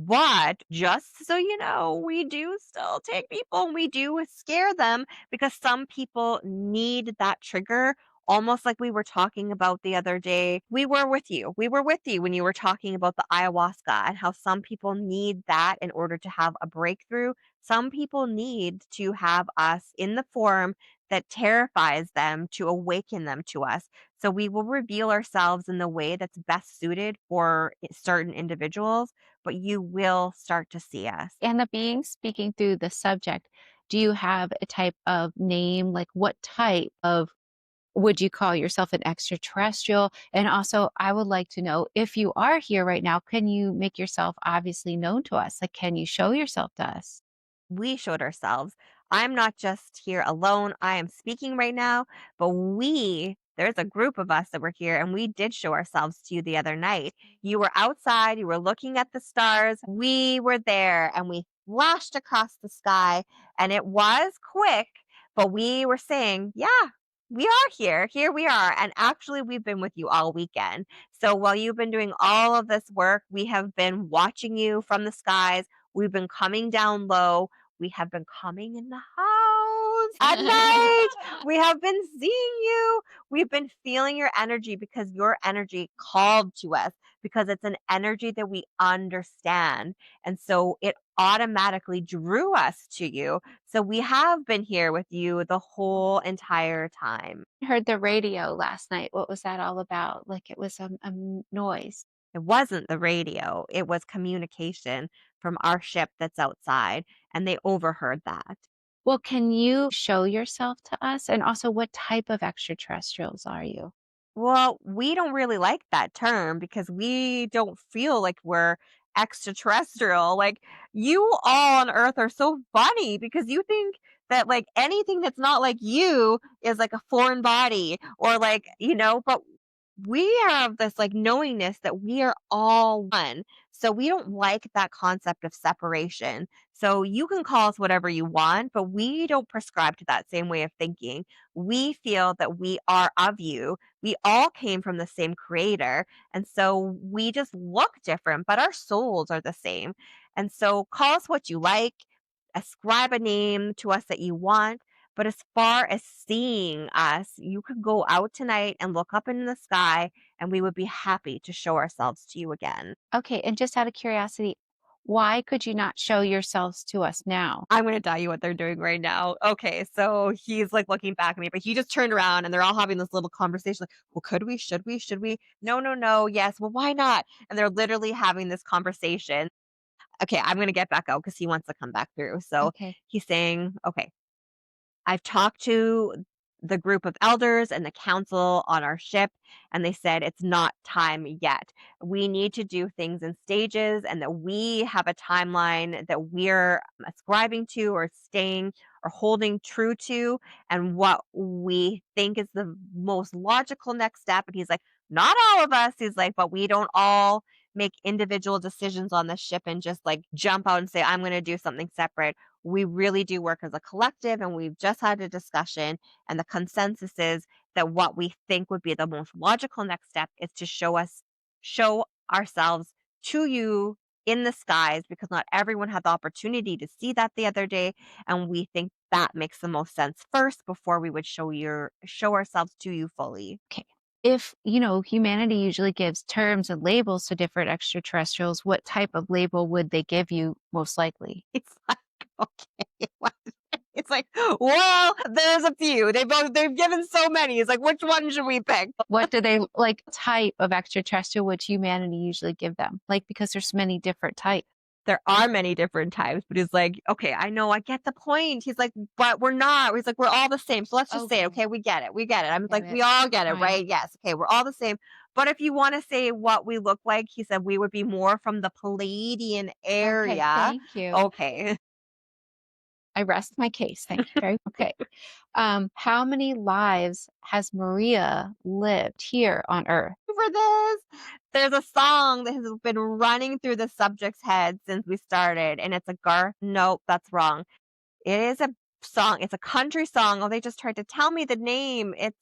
But just so you know, we do still take people and we do scare them because some people need that trigger. Almost like we were talking about the other day. We were with you. We were with you when you were talking about the ayahuasca and how some people need that in order to have a breakthrough. Some people need to have us in the form that terrifies them to awaken them to us. So we will reveal ourselves in the way that's best suited for certain individuals, but you will start to see us. And the being speaking through the subject, do you have a type of name? Like what type of would you call yourself an extraterrestrial? And also, I would like to know if you are here right now, can you make yourself obviously known to us? Like, can you show yourself to us? We showed ourselves. I'm not just here alone. I am speaking right now, but there's a group of us that were here and we did show ourselves to you the other night. You were outside, you were looking at the stars. We were there and we flashed across the sky and it was quick, but we were saying, yeah, we are here. Here we are. And actually, we've been with you all weekend. So while you've been doing all of this work, we have been watching you from the skies. We've been coming down low. We have been coming in the house at night. We have been seeing you. We've been feeling your energy because your energy called to us because it's an energy that we understand. And so it automatically drew us to you. So we have been here with you the whole entire time. Heard the radio last night. What was that all about? Like it was noise. It wasn't the radio, it was communication from our ship that's outside, and they overheard that. Well, can you show yourself to us? And also, what type of extraterrestrials are you? Well, we don't really like that term because we don't feel like we're extraterrestrial. Like, you all on Earth are so funny because you think that, like, anything that's not like you is like a foreign body or, like, but we have this, like, knowingness that we are all one. So we don't like that concept of separation. So you can call us whatever you want, but we don't prescribe to that same way of thinking. We feel that we are of you. We all came from the same creator. And so we just look different, but our souls are the same. And so call us what you like, ascribe a name to us that you want. But as far as seeing us, you could go out tonight and look up in the sky, and we would be happy to show ourselves to you again. Okay, and just out of curiosity, why could you not show yourselves to us now? I'm gonna tell you what they're doing right now. Okay, so he's like looking back at me, but he just turned around and they're all having this little conversation like, well, could we? Should we? Should we? No, no, no. Yes. Well, why not? And they're literally having this conversation. Okay, I'm gonna get back out because he wants to come back through. So Okay. he's saying, okay, I've talked to the group of elders and the council on our ship, and they said it's not time yet. We need to do things in stages, and that we have a timeline that we're ascribing to or staying or holding true to, and what we think is the most logical next step. And he's like, not all of us. He's like, but we don't all make individual decisions on the ship and just like jump out and say, I'm going to do something separate. We really do work as a collective, and we've just had a discussion, and the consensus is that what we think would be the most logical next step is to show ourselves to you in the skies, because not everyone had the opportunity to see that the other day, and we think that makes the most sense first before we would show ourselves to you fully. Okay. If, humanity usually gives terms and labels to different extraterrestrials, what type of label would they give you most likely? It's like, okay, what? It's like, well, there's a few. They've given so many. It's like, which one should we pick? What do they like type of extraterrestrial would humanity usually give them? Like, because there's many different types. There are many different types, but he's like, okay, I know, I get the point. He's like, but we're not. He's like, we're all the same. So let's just say it. Okay. Okay, we get it. We get it. I'm Get like, it. we all get it, Fine. right? Yes. Okay, we're all the same. But if you want to say what we look like, he said we would be more from the Palladian Okay. area. Thank you. Okay. I rest my case. Thank you very okay. How many lives has Maria lived here on Earth? For this, there's a song that has been running through the subject's head since we started, and it's a Garth. Nope, that's wrong. It is a song. It's a country song. Oh, they just tried to tell me the name. It's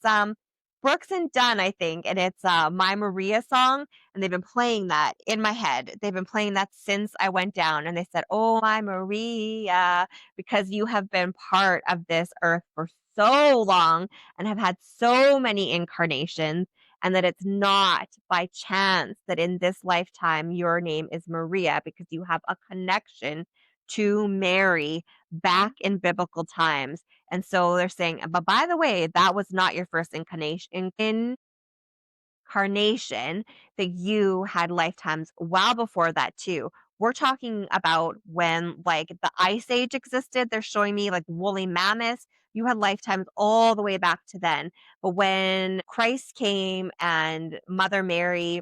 Brooks and Dunn, I think, and it's My Maria song, and they've been playing that in my head. They've been playing that since I went down, and they said, "Oh, my Maria, because you have been part of this earth for so long and have had so many incarnations." And that it's not by chance that in this lifetime your name is Maria, because you have a connection to Mary back in biblical times. And so they're saying, but by the way, that was not your first incarnation, that you had lifetimes well before that too. We're talking about when like the ice age existed. They're showing me like woolly mammoths. You had lifetimes all the way back to then. But when Christ came and Mother Mary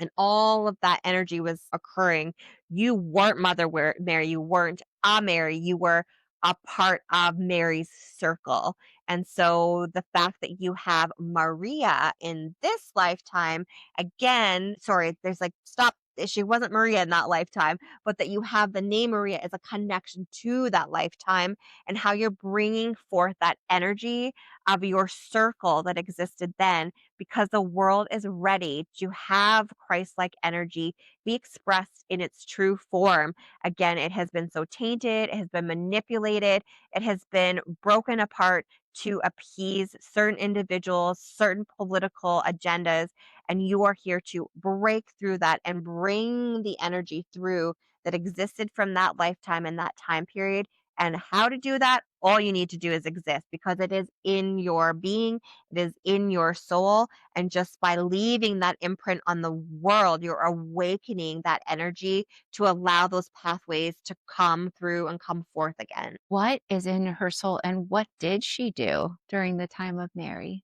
and all of that energy was occurring, you weren't Mary, you weren't a Mary, you were a part of Mary's circle. And so the fact that you have Maria in this lifetime, again, sorry, there's like, stop. She wasn't Maria in that lifetime, but that you have the name Maria as a connection to that lifetime, and how you're bringing forth that energy of your circle that existed then, because the world is ready to have Christ like energy be expressed in its true form. Again, it has been so tainted, it has been manipulated, it has been broken apart to appease certain individuals, certain political agendas. And you are here to break through that and bring the energy through that existed from that lifetime and that time period. And how to do that, all you need to do is exist, because it is in your being, it is in your soul. And just by leaving that imprint on the world, you're awakening that energy to allow those pathways to come through and come forth again. What is in her soul and what did she do during the time of Mary?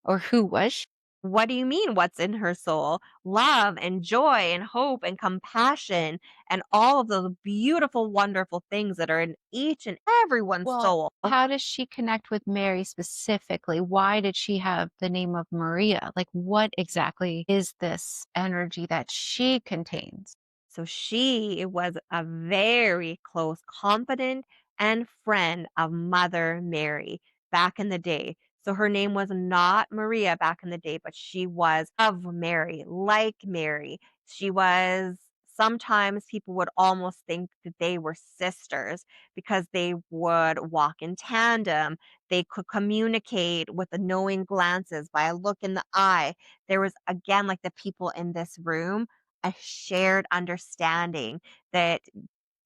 Or who was she? What do you mean, what's in her soul? Love and joy and hope and compassion and all of those beautiful, wonderful things that are in each and everyone's Well, soul. how does she connect with Mary specifically? Why did she have the name of Maria? Like, what exactly is this energy that she contains? So she was a very close confidant and friend of Mother Mary back in the day. So her name was not Maria back in the day, but she was of Mary, like Mary. She was, sometimes people would almost think that they were sisters because they would walk in tandem. They could communicate with the knowing glances by a look in the eye. There was, again, like the people in this room, a shared understanding that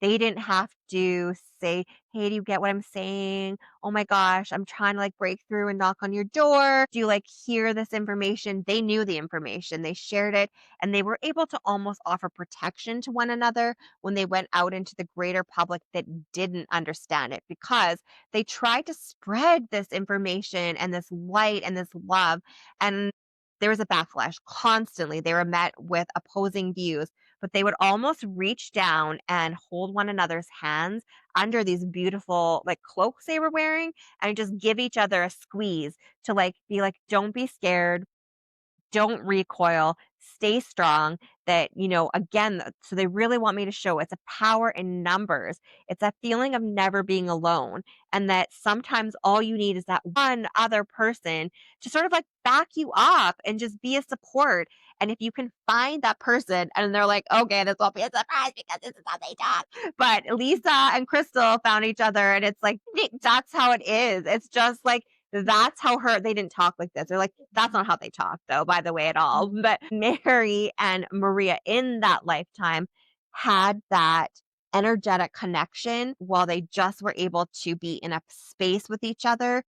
they didn't have to say, "Hey, do you get what I'm saying? Oh my gosh, I'm trying to like break through and knock on your door. Do you like hear this information?" They knew the information, they shared it, and they were able to almost offer protection to one another when they went out into the greater public that didn't understand it, because they tried to spread this information and this light and this love. And there was a backlash constantly. They were met with opposing views, but they would almost reach down and hold one another's hands under these beautiful like cloaks they were wearing, and just give each other a squeeze to like be like, don't be scared, don't recoil, stay strong. That, again, so they really want me to show it's a power in numbers. It's that feeling of never being alone. And that sometimes all you need is that one other person to sort of like back you up and just be a support. And if you can find that person and they're like, okay, this won't be a surprise because this is how they talk. But Lisa and Crystal found each other, and it's like, that's how it is. It's just like, that's how they didn't talk like this. They're like, that's not how they talk, though, by the way, at all. But Mary and Maria in that lifetime had that energetic connection while they just were able to be in a space with each other.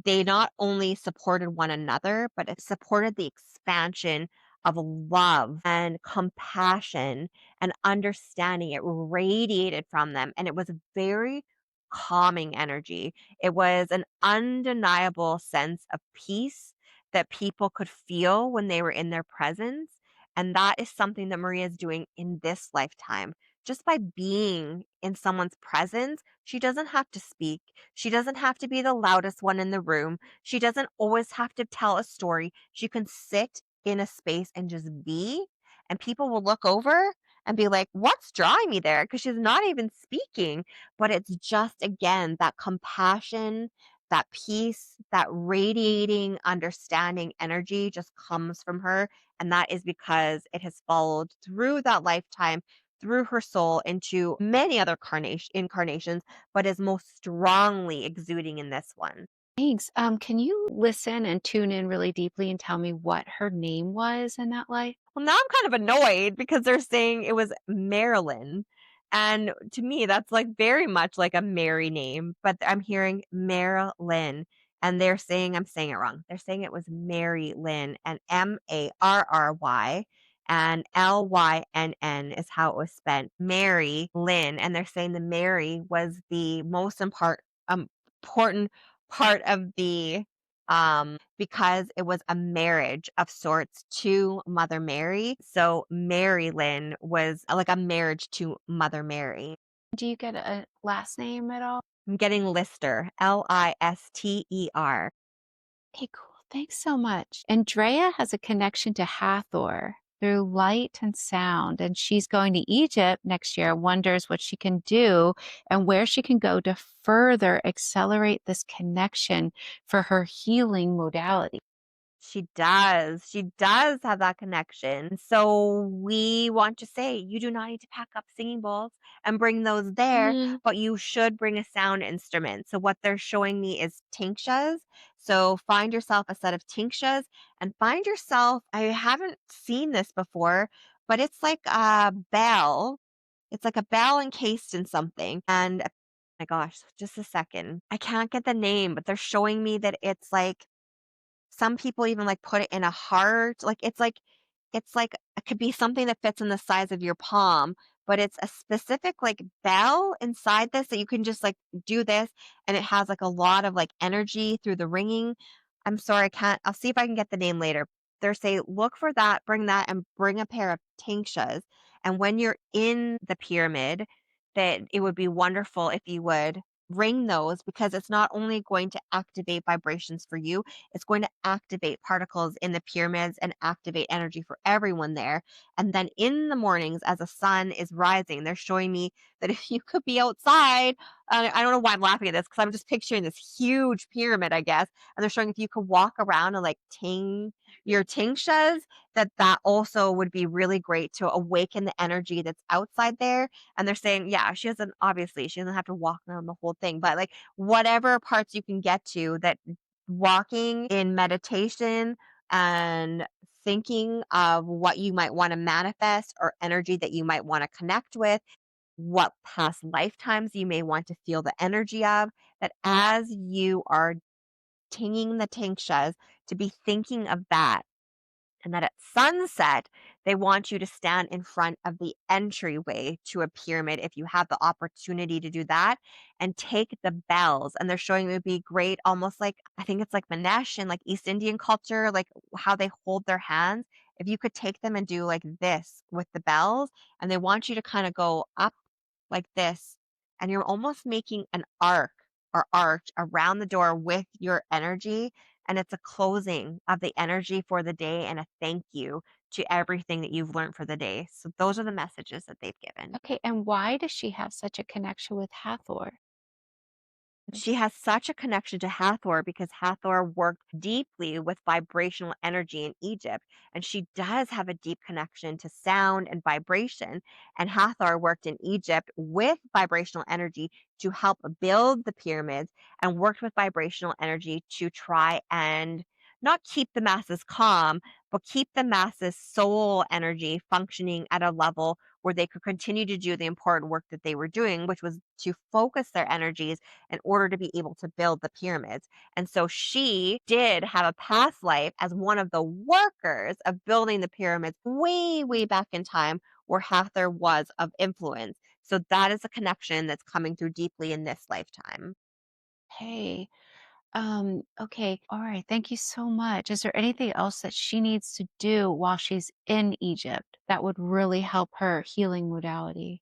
They not only supported one another, but it supported the expansion of love and compassion and understanding. It radiated from them, and it was very calming energy. It was an undeniable sense of peace that people could feel when they were in their presence. And that is something that Maria is doing in this lifetime. Just by being in someone's presence, she doesn't have to speak. She doesn't have to be the loudest one in the room. She doesn't always have to tell a story. She can sit in a space and just be, and people will look over and be like, "What's drawing me there?" Because she's not even speaking, but it's just, again, that compassion, that peace, that radiating understanding energy just comes from her. And that is because it has followed through that lifetime, through her soul into many other incarnations, but is most strongly exuding in this one. Thanks. Can you listen and tune in really deeply and tell me what her name was in that life? Well, now I'm kind of annoyed because they're saying it was Marilyn. And to me, that's like very much like a Mary name, but I'm hearing Marilyn, and they're saying I'm saying it wrong. They're saying it was Mary Lynn, and Marry and Lynn is how it was spent. Mary Lynn. And they're saying the Mary was the most important part of the because it was a marriage of sorts to Mother Mary. So Mary Lynn was like a marriage to Mother Mary. Do you get a last name at all? I'm getting Lister, Lister. Okay, cool. Thanks so much. Andrea has a connection to Hathor. through light and sound. And she's going to Egypt next year, wonders what she can do and where she can go to further accelerate this connection for her healing modality. She does. She does have that connection. So we want to say you do not need to pack up singing bowls and bring those there, Mm. but you should bring a sound instrument. So what they're showing me is tinctures. So find yourself a set of tinctures and find yourself, I haven't seen this before, but it's like a bell. It's like a bell encased in something. And my gosh, just a second. I can't get the name, but they're showing me that it's like some people even, like, put it in a heart, like, it could be something that fits in the size of your palm, but it's a specific, like, bell inside this that you can just, like, do this, and it has, like, a lot of, like, energy through the ringing. I'm sorry, I can't I'll see if I can get the name later. They're saying, "Look for that, and bring a pair of tinctures, and when you're in the pyramid, that it would be wonderful if you would ring those because it's not only going to activate vibrations for you, it's going to activate particles in the pyramids and activate energy for everyone there. And then in the mornings, as the sun is rising, they're showing me that if you could be outside, I don't know why I'm laughing at this because I'm just picturing this huge pyramid, I guess. And they're showing if you could walk around and like ting your tingstas, that also would be really great to awaken the energy that's outside there. And they're saying, yeah, she doesn't have to walk around the whole thing, but like whatever parts you can get to that walking in meditation and thinking of what you might want to manifest or energy that you might want to connect with, what past lifetimes you may want to feel the energy of, that as you are tinging the tinctures, to be thinking of that and that at sunset, they want you to stand in front of the entryway to a pyramid if you have the opportunity to do that and take the bells. And they're showing it would be great, almost like I think it's like Manesh in like East Indian culture, like how they hold their hands. If you could take them and do like this with the bells, and they want you to kind of go up like this, and you're almost making an arc or arch around the door with your energy, and it's a closing of the energy for the day and a thank you to everything that you've learned for the day. So those are the messages that they've given. Okay, and why does she have such a connection with Hathor? She has such a connection to Hathor because Hathor worked deeply with vibrational energy in Egypt. And she does have a deep connection to sound and vibration. And Hathor worked in Egypt with vibrational energy to help build the pyramids and worked with vibrational energy to try and not keep the masses calm, but keep the masses soul energy functioning at a level where they could continue to do the important work that they were doing, which was to focus their energies in order to be able to build the pyramids. And so she did have a past life as one of the workers of building the pyramids way, way back in time where Hathor was of influence. So that is a connection that's coming through deeply in this lifetime. Hey, okay, all right. Thank you so much. Is there anything else that she needs to do while she's in Egypt that would really help her healing modality?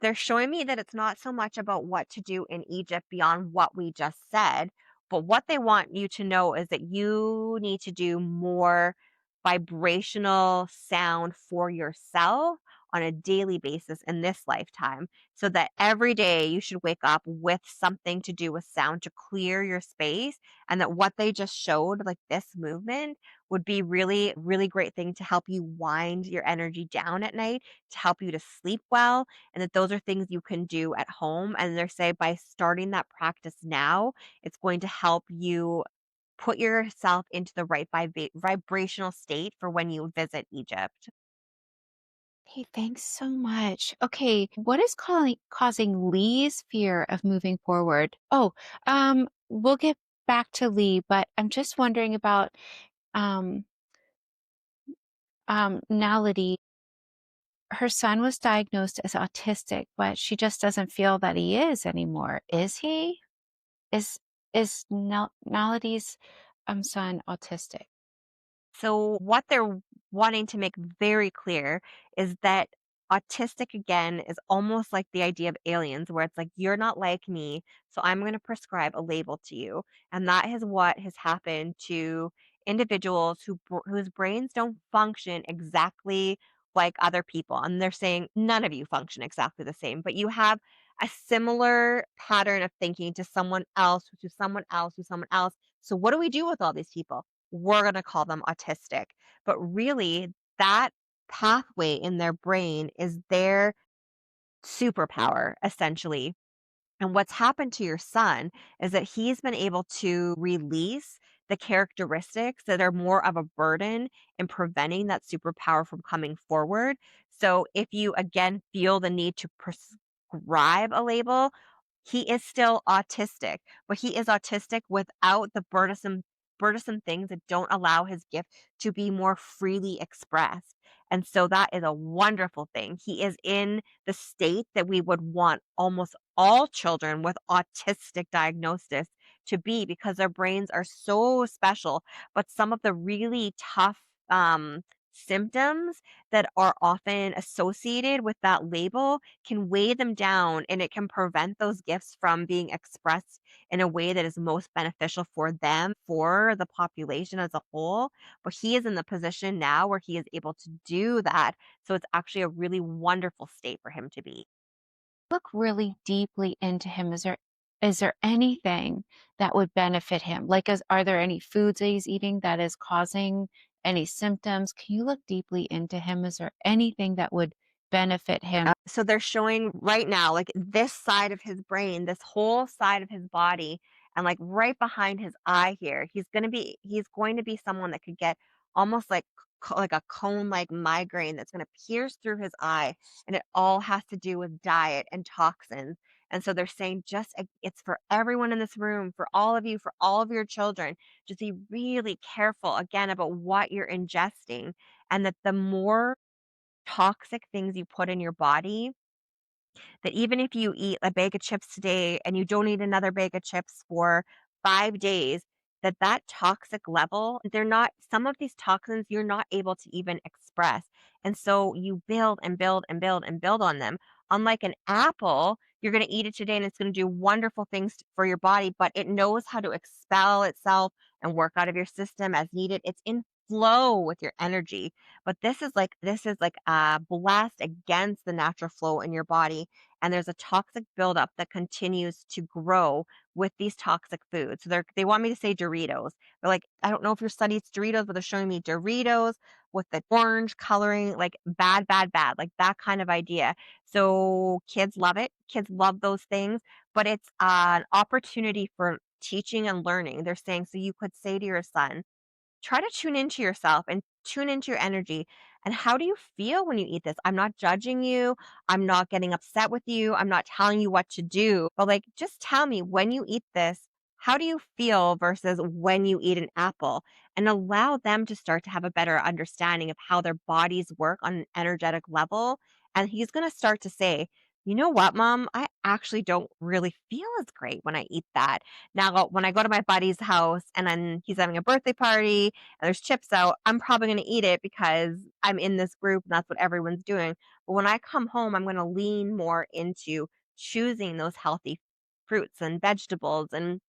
They're showing me that it's not so much about what to do in Egypt beyond what we just said, but what they want you to know is that you need to do more vibrational sound for yourself on a daily basis in this lifetime so that every day you should wake up with something to do with sound to clear your space, and that what they just showed, like this movement, would be really great thing to help you wind your energy down at night, to help you to sleep well, and that those are things you can do at home. And they say by starting that practice now, it's going to help you put yourself into the right vibrational state for when you visit Egypt. Hey, thanks so much. Okay, what is causing Lee's fear of moving forward? Oh, we'll get back to Lee, but I'm just wondering about um Naledi. Her son was diagnosed as autistic, but she just doesn't feel that he is anymore. Is he? Is Naledi's son autistic? So, what they're wanting to make very clear is that autistic, again, is almost like the idea of aliens, where it's like, you're not like me, so I'm going to prescribe a label to you. And that is what has happened to individuals whose brains don't function exactly like other people. And they're saying none of you function exactly the same, but you have a similar pattern of thinking to someone else, to someone else, to someone else. So, what do we do with all these people? We're going to call them autistic. But really, that pathway in their brain is their superpower, essentially. And what's happened to your son is that he's been able to release the characteristics that are more of a burden in preventing that superpower from coming forward. So if you again feel the need to prescribe a label, he is still autistic, but he is autistic without the burdensome things that don't allow his gift to be more freely expressed. And so that is a wonderful thing. He is in the state that we would want almost all children with autistic diagnosis to be because their brains are so special. But some of the really tough symptoms that are often associated with that label can weigh them down, and it can prevent those gifts from being expressed in a way that is most beneficial for them, for the population as a whole. But he is in the position now where he is able to do that. So it's actually a really wonderful state for him to be. Look really deeply into him. Is there anything that would benefit him? Like, are there any foods that he's eating that is causing any symptoms? Can you look deeply into him? Is there anything that would benefit him? So they're showing right now, like this side of his brain, this whole side of his body, and like right behind his eye here, he's going to be someone that could get almost like like a cone like migraine that's going to pierce through his eye, and it all has to do with diet and toxins. And so they're saying it's for everyone in this room, for all of you, for all of your children. Just be really careful again about what you're ingesting, and that the more toxic things you put in your body, that even if you eat a bag of chips today and you don't eat another bag of chips for 5 days, that toxic level, they're not some of these toxins you're not able to even express. And so you build and build and build and build on them. Unlike an apple, you're going to eat it today and it's going to do wonderful things for your body, but it knows how to expel itself and work out of your system as needed. It's in flow with your energy. But this is like a blast against the natural flow in your body, and there's a toxic buildup that continues to grow with these toxic foods. So they want me to say Doritos. They're like, I don't know if your study it's Doritos, but they're showing me Doritos with the orange coloring, like bad, bad, bad, like that kind of idea. So kids love it. Kids love those things, but it's an opportunity for teaching and learning. They're saying, so you could say to your son, try to tune into yourself and tune into your energy. And how do you feel when you eat this? I'm not judging you. I'm not getting upset with you. I'm not telling you what to do. But like, just tell me when you eat this, how do you feel versus when you eat an apple? And allow them to start to have a better understanding of how their bodies work on an energetic level. And he's going to start to say, you know what, mom? I actually don't really feel as great when I eat that. Now, when I go to my buddy's house and then he's having a birthday party and there's chips out, I'm probably going to eat it because I'm in this group and that's what everyone's doing. But when I come home, I'm going to lean more into choosing those healthy fruits and vegetables and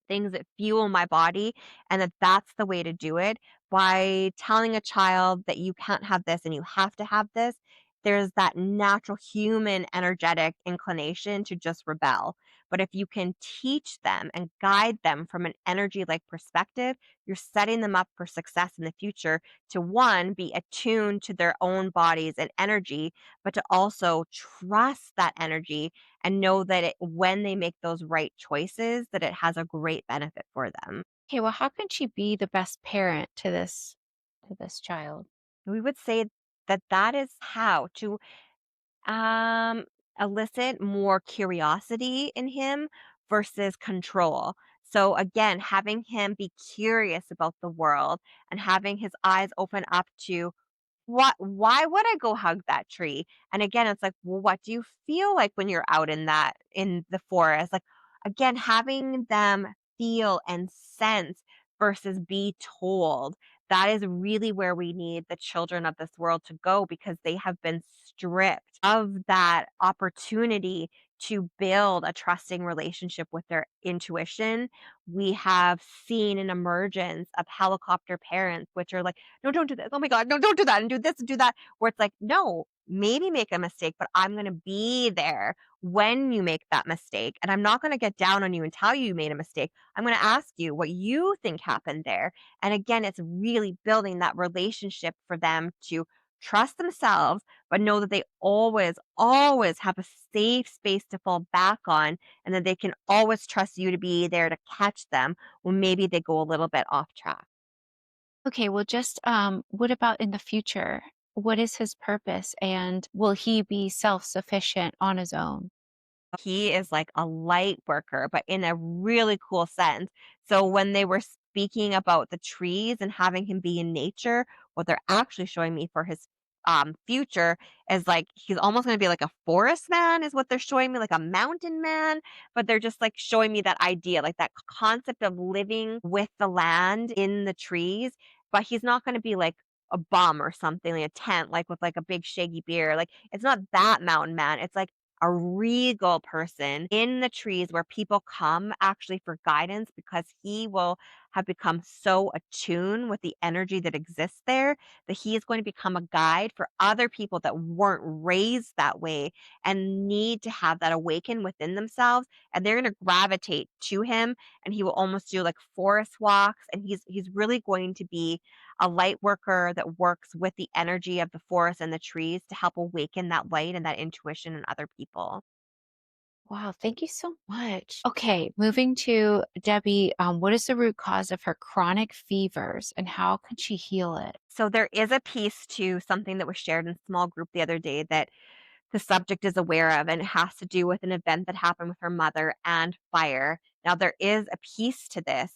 things that fuel my body, and that's the way to do it. By telling a child that you can't have this and you have to have this, there's that natural human energetic inclination to just rebel. But if you can teach them and guide them from an energy like perspective, you're setting them up for success in the future to one, be attuned to their own bodies and energy, but to also trust that energy and know that when they make those right choices, that it has a great benefit for them. Okay, well, how can she be the best parent to this child? We would say that is how to um, elicit more curiosity in him versus control. So again, having him be curious about the world and having his eyes open up to why would I go hug that tree? And again, it's like, well, what do you feel like when you're out in the forest? Like, again, having them feel and sense versus be told. That is really where we need the children of this world to go because they have been stripped of that opportunity to build a trusting relationship with their intuition, we have seen an emergence of helicopter parents, which are like, no, don't do this. Oh my God, no, don't do that and do this and do that. Where it's like, no, maybe make a mistake, but I'm going to be there when you make that mistake. And I'm not going to get down on you and tell you you made a mistake. I'm going to ask you what you think happened there. And again, it's really building that relationship for them to trust themselves, but know that they always, always have a safe space to fall back on, and that they can always trust you to be there to catch them when maybe they go a little bit off track. Okay, well, just what about in the future? What is his purpose? And will he be self sufficient on his own? He is like a light worker, but in a really cool sense. So when they were speaking about the trees and having him be in nature, what they're actually showing me for his future is like he's almost going to be like a forest man is what they're showing me, like a mountain man, but they're just like showing me that idea, like that concept of living with the land in the trees, but he's not going to be like a bum or something, like a tent, like with like a big shaggy beard. Like it's not that mountain man. It's like a regal person in the trees where people come actually for guidance, because he will have become so attuned with the energy that exists there that he is going to become a guide for other people that weren't raised that way and need to have that awaken within themselves, and they're going to gravitate to him, and he will almost do like forest walks, and he's really going to be a light worker that works with the energy of the forest and the trees to help awaken that light and that intuition in other people. Wow, thank you so much. Okay, moving to Debbie, what is the root cause of her chronic fevers and how can she heal it? So there is a piece to something that was shared in small group the other day that the subject is aware of, and it has to do with an event that happened with her mother and fire. Now there is a piece to this.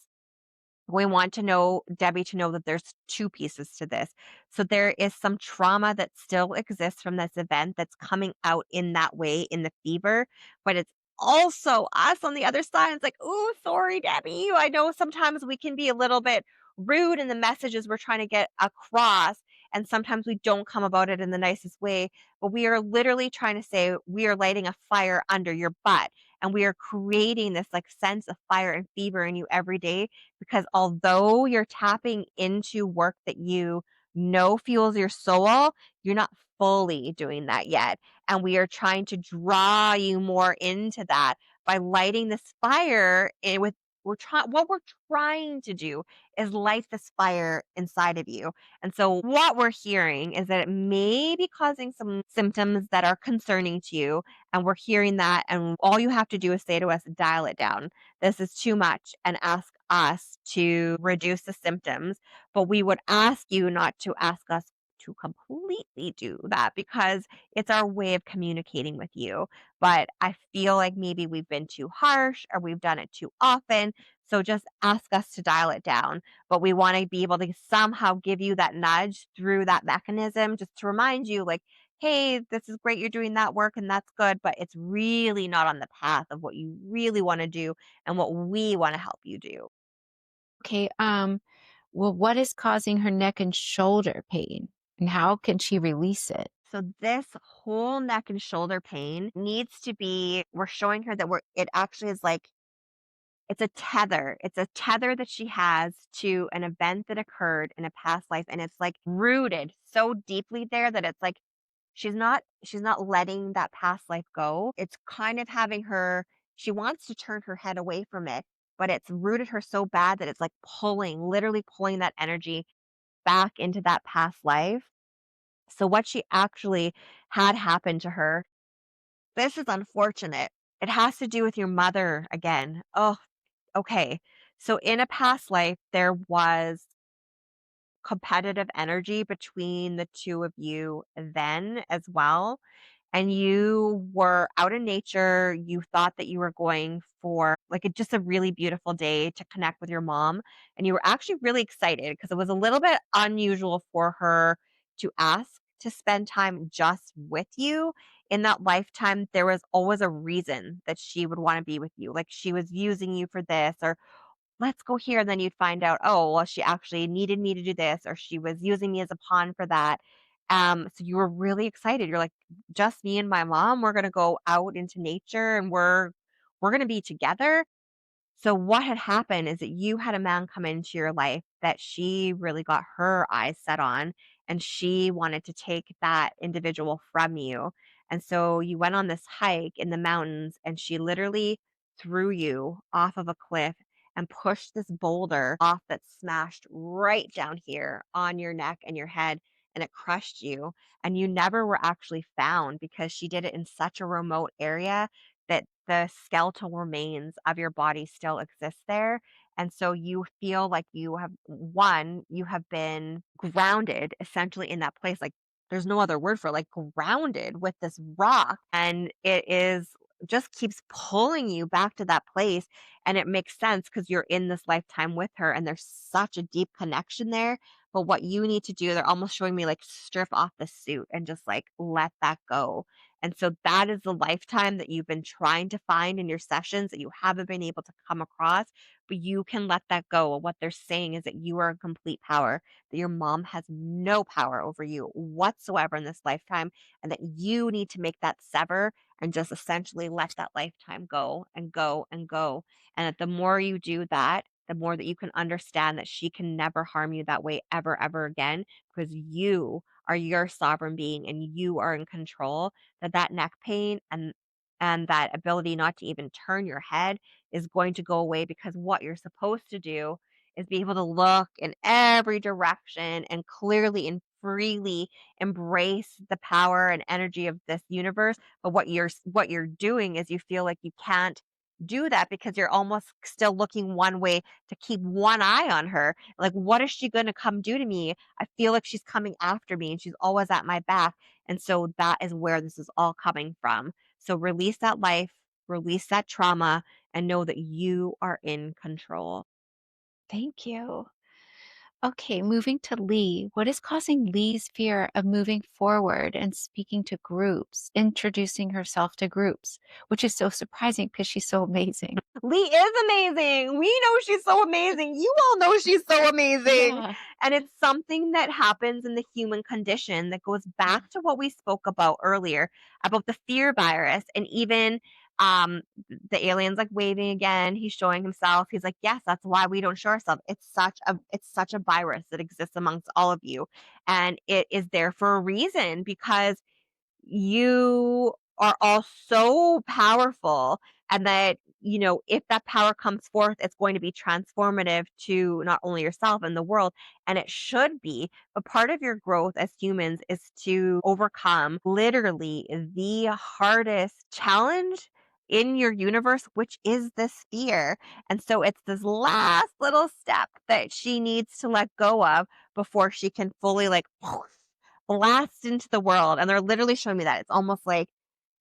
We want to know Debbie to know that there's 2 pieces to this. So there is some trauma that still exists from this event that's coming out in that way in the fever, but it's also us on the other side. It's like, "Ooh, sorry, Debbie. I know sometimes we can be a little bit rude in the messages we're trying to get across, and sometimes we don't come about it in the nicest way, but we are literally trying to say we are lighting a fire under your butt, and we are creating this like sense of fire and fever in you every day, because although you're tapping into work that you know fuels your soul, you're not fully doing that yet. And we are trying to draw you more into that by lighting this fire in with what we're trying to do is light this fire inside of you. And so what we're hearing is that it may be causing some symptoms that are concerning to you, and we're hearing that, and all you have to do is say to us, dial it down. This is too much, and ask us to reduce the symptoms. But we would ask you not to ask us to completely do that, because it's our way of communicating with you. But I feel like maybe we've been too harsh or we've done it too often. So just ask us to dial it down. But we want to be able to somehow give you that nudge through that mechanism, just to remind you, like, hey, this is great. You're doing that work and that's good, but it's really not on the path of what you really want to do and what we want to help you do. Okay, well, what is causing her neck and shoulder pain and how can she release it? So this whole neck and shoulder pain needs to be, we're showing her that it actually is like, it's a tether. It's a tether that she has to an event that occurred in a past life, and it's like rooted so deeply there that it's like she's not letting that past life go. It's kind of having her, she wants to turn her head away from it, but it's rooted her so bad that it's like pulling, literally pulling that energy back into that past life. So what she actually had happen to her, this is unfortunate. It has to do with your mother again. Oh, okay. So in a past life, there was competitive energy between the 2 of you then as well, and you were out in nature. You thought that you were going for like just a really beautiful day to connect with your mom. And you were actually really excited because it was a little bit unusual for her to ask to spend time just with you. In that lifetime, there was always a reason that she would want to be with you. Like she was using you for this, or let's go here. And then you'd find out, oh, well, she actually needed me to do this, or she was using me as a pawn for that. So you were really excited. You're like, just me and my mom, we're gonna go out into nature and we're gonna be together. So what had happened is that you had a man come into your life that she really got her eyes set on, and she wanted to take that individual from you. And so you went on this hike in the mountains, and she literally threw you off of a cliff and pushed this boulder off that smashed right down here on your neck and your head, and it crushed you. And you never were actually found because she did it in such a remote area that the skeletal remains of your body still exist there. And so you feel like you have one, you have been grounded essentially in that place. Like there's no other word for it, like grounded with this rock. And it is just keeps pulling you back to that place. And it makes sense because you're in this lifetime with her and there's such a deep connection there. But what you need to do, they're almost showing me like strip off the suit and just like let that go, and so that is the lifetime that you've been trying to find in your sessions that you haven't been able to come across, but you can let that go. And what they're saying is that you are in complete power, that your mom has no power over you whatsoever in this lifetime, and that you need to make that sever and just essentially let that lifetime go and go and go. And that the more you do that, the more that you can understand that she can never harm you that way ever, ever again, because you are your sovereign being and you are in control, that neck pain and that ability not to even turn your head is going to go away, because what you're supposed to do is be able to look in every direction and clearly and freely embrace the power and energy of this universe. But what you're doing is you feel like you can't do that because you're almost still looking one way to keep one eye on her. Like, what is she going to come do to me? I feel like she's coming after me and she's always at my back. And so that is where this is all coming from. So release that life, release that trauma, and know that you are in control. Thank you. Okay, moving to Lee. What is causing Lee's fear of moving forward and speaking to groups, introducing herself to groups, which is so surprising because she's so amazing. Lee is amazing. We know she's so amazing. You all know she's so amazing. Yeah. And it's something that happens in the human condition that goes back to what we spoke about earlier about the fear virus. And even um the aliens like waving again, he's showing himself. He's like, yes, that's why we don't show ourselves. It's such a virus that exists amongst all of you, and it is there for a reason, because you are all so powerful, and that, if that power comes forth, it's going to be transformative to not only yourself and the world, and it should be. But part of your growth as humans is to overcome literally the hardest challenge in your universe, which is this fear. And so it's this last little step that she needs to let go of before she can fully like blast into the world. And they're literally showing me that. It's almost like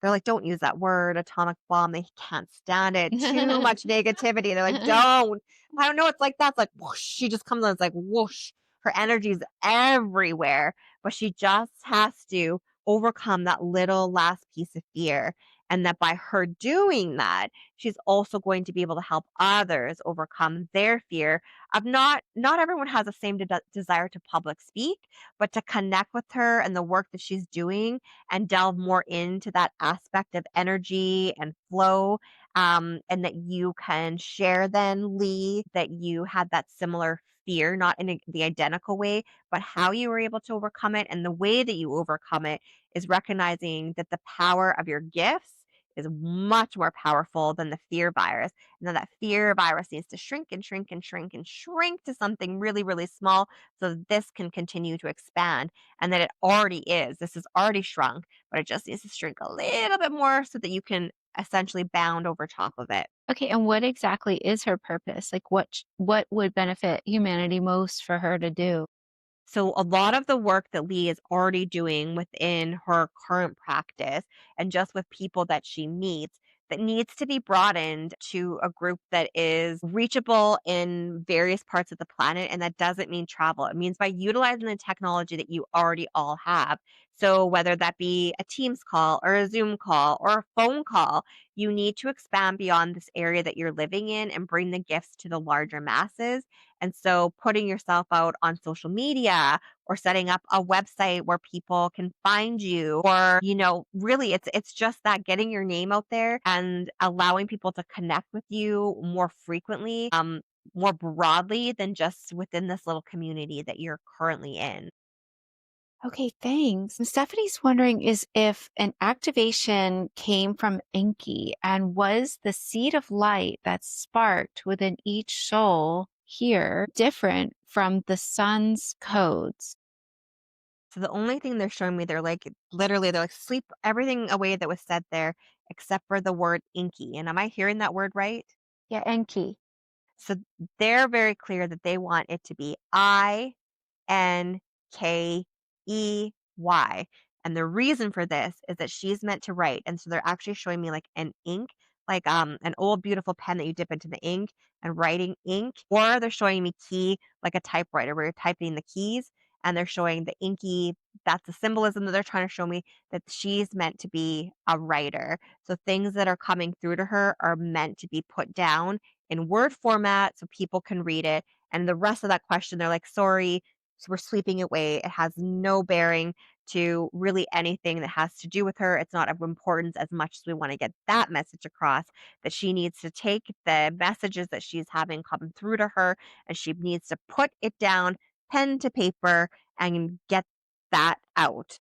they're like, "Don't use that word, atomic bomb." They can't stand it. Too much negativity. They're like, "Don't." I don't know. It's like that's like whoosh. She just comes on. It's like whoosh. Her energy's everywhere, but she just has to overcome that little last piece of fear. And that by her doing that, she's also going to be able to help others overcome their fear of not everyone has the same desire to public speak, but to connect with her and the work that she's doing and delve more into that aspect of energy and flow. And that you can share then, Lee, that you had that similar fear, not in the identical way, but how you were able to overcome it. And the way that you overcome it is recognizing that the power of your gifts is much more powerful than the fear virus. And then that fear virus needs to shrink and shrink and shrink and shrink to something really, really small, so that this can continue to expand, and that it already is. This is already shrunk, but it just needs to shrink a little bit more so that you can essentially bound over top of it. Okay, and what exactly is her purpose? Like what would benefit humanity most for her to do? So a lot of the work that Lee is already doing within her current practice and just with people that she meets, that needs to be broadened to a group that is reachable in various parts of the planet. And that doesn't mean travel. It means by utilizing the technology that you already all have. So whether that be a Teams call or a Zoom call or a phone call, you need to expand beyond this area that you're living in and bring the gifts to the larger masses. And so putting yourself out on social media or setting up a website where people can find you, or really it's just that getting your name out there and allowing people to connect with you more frequently, more broadly than just within this little community that you're currently in. Okay, thanks. And Stephanie's wondering is if an activation came from Enki and was the seed of light that sparked within each soul here different from the sun's codes? So the only thing they're showing me, they're like literally, they're like sweep everything away that was said there except for the word inky. And am I hearing that word right? Yeah, Enki. So they're very clear that they want it to be NkeY. And the reason for this is that she's meant to write. And so they're actually showing me like an ink, like an old beautiful pen that you dip into the ink and writing ink. Or they're showing me key, like a typewriter where you're typing the keys. And they're showing the inky. That's the symbolism that they're trying to show me, that she's meant to be a writer. So things that are coming through to her are meant to be put down in word format so people can read it. And the rest of that question, they're like, sorry, so we're sweeping it away. It has no bearing to really anything that has to do with her. It's not of importance as much as we want to get that message across, that she needs to take the messages that she's having come through to her and she needs to put it down, pen to paper, and get that out.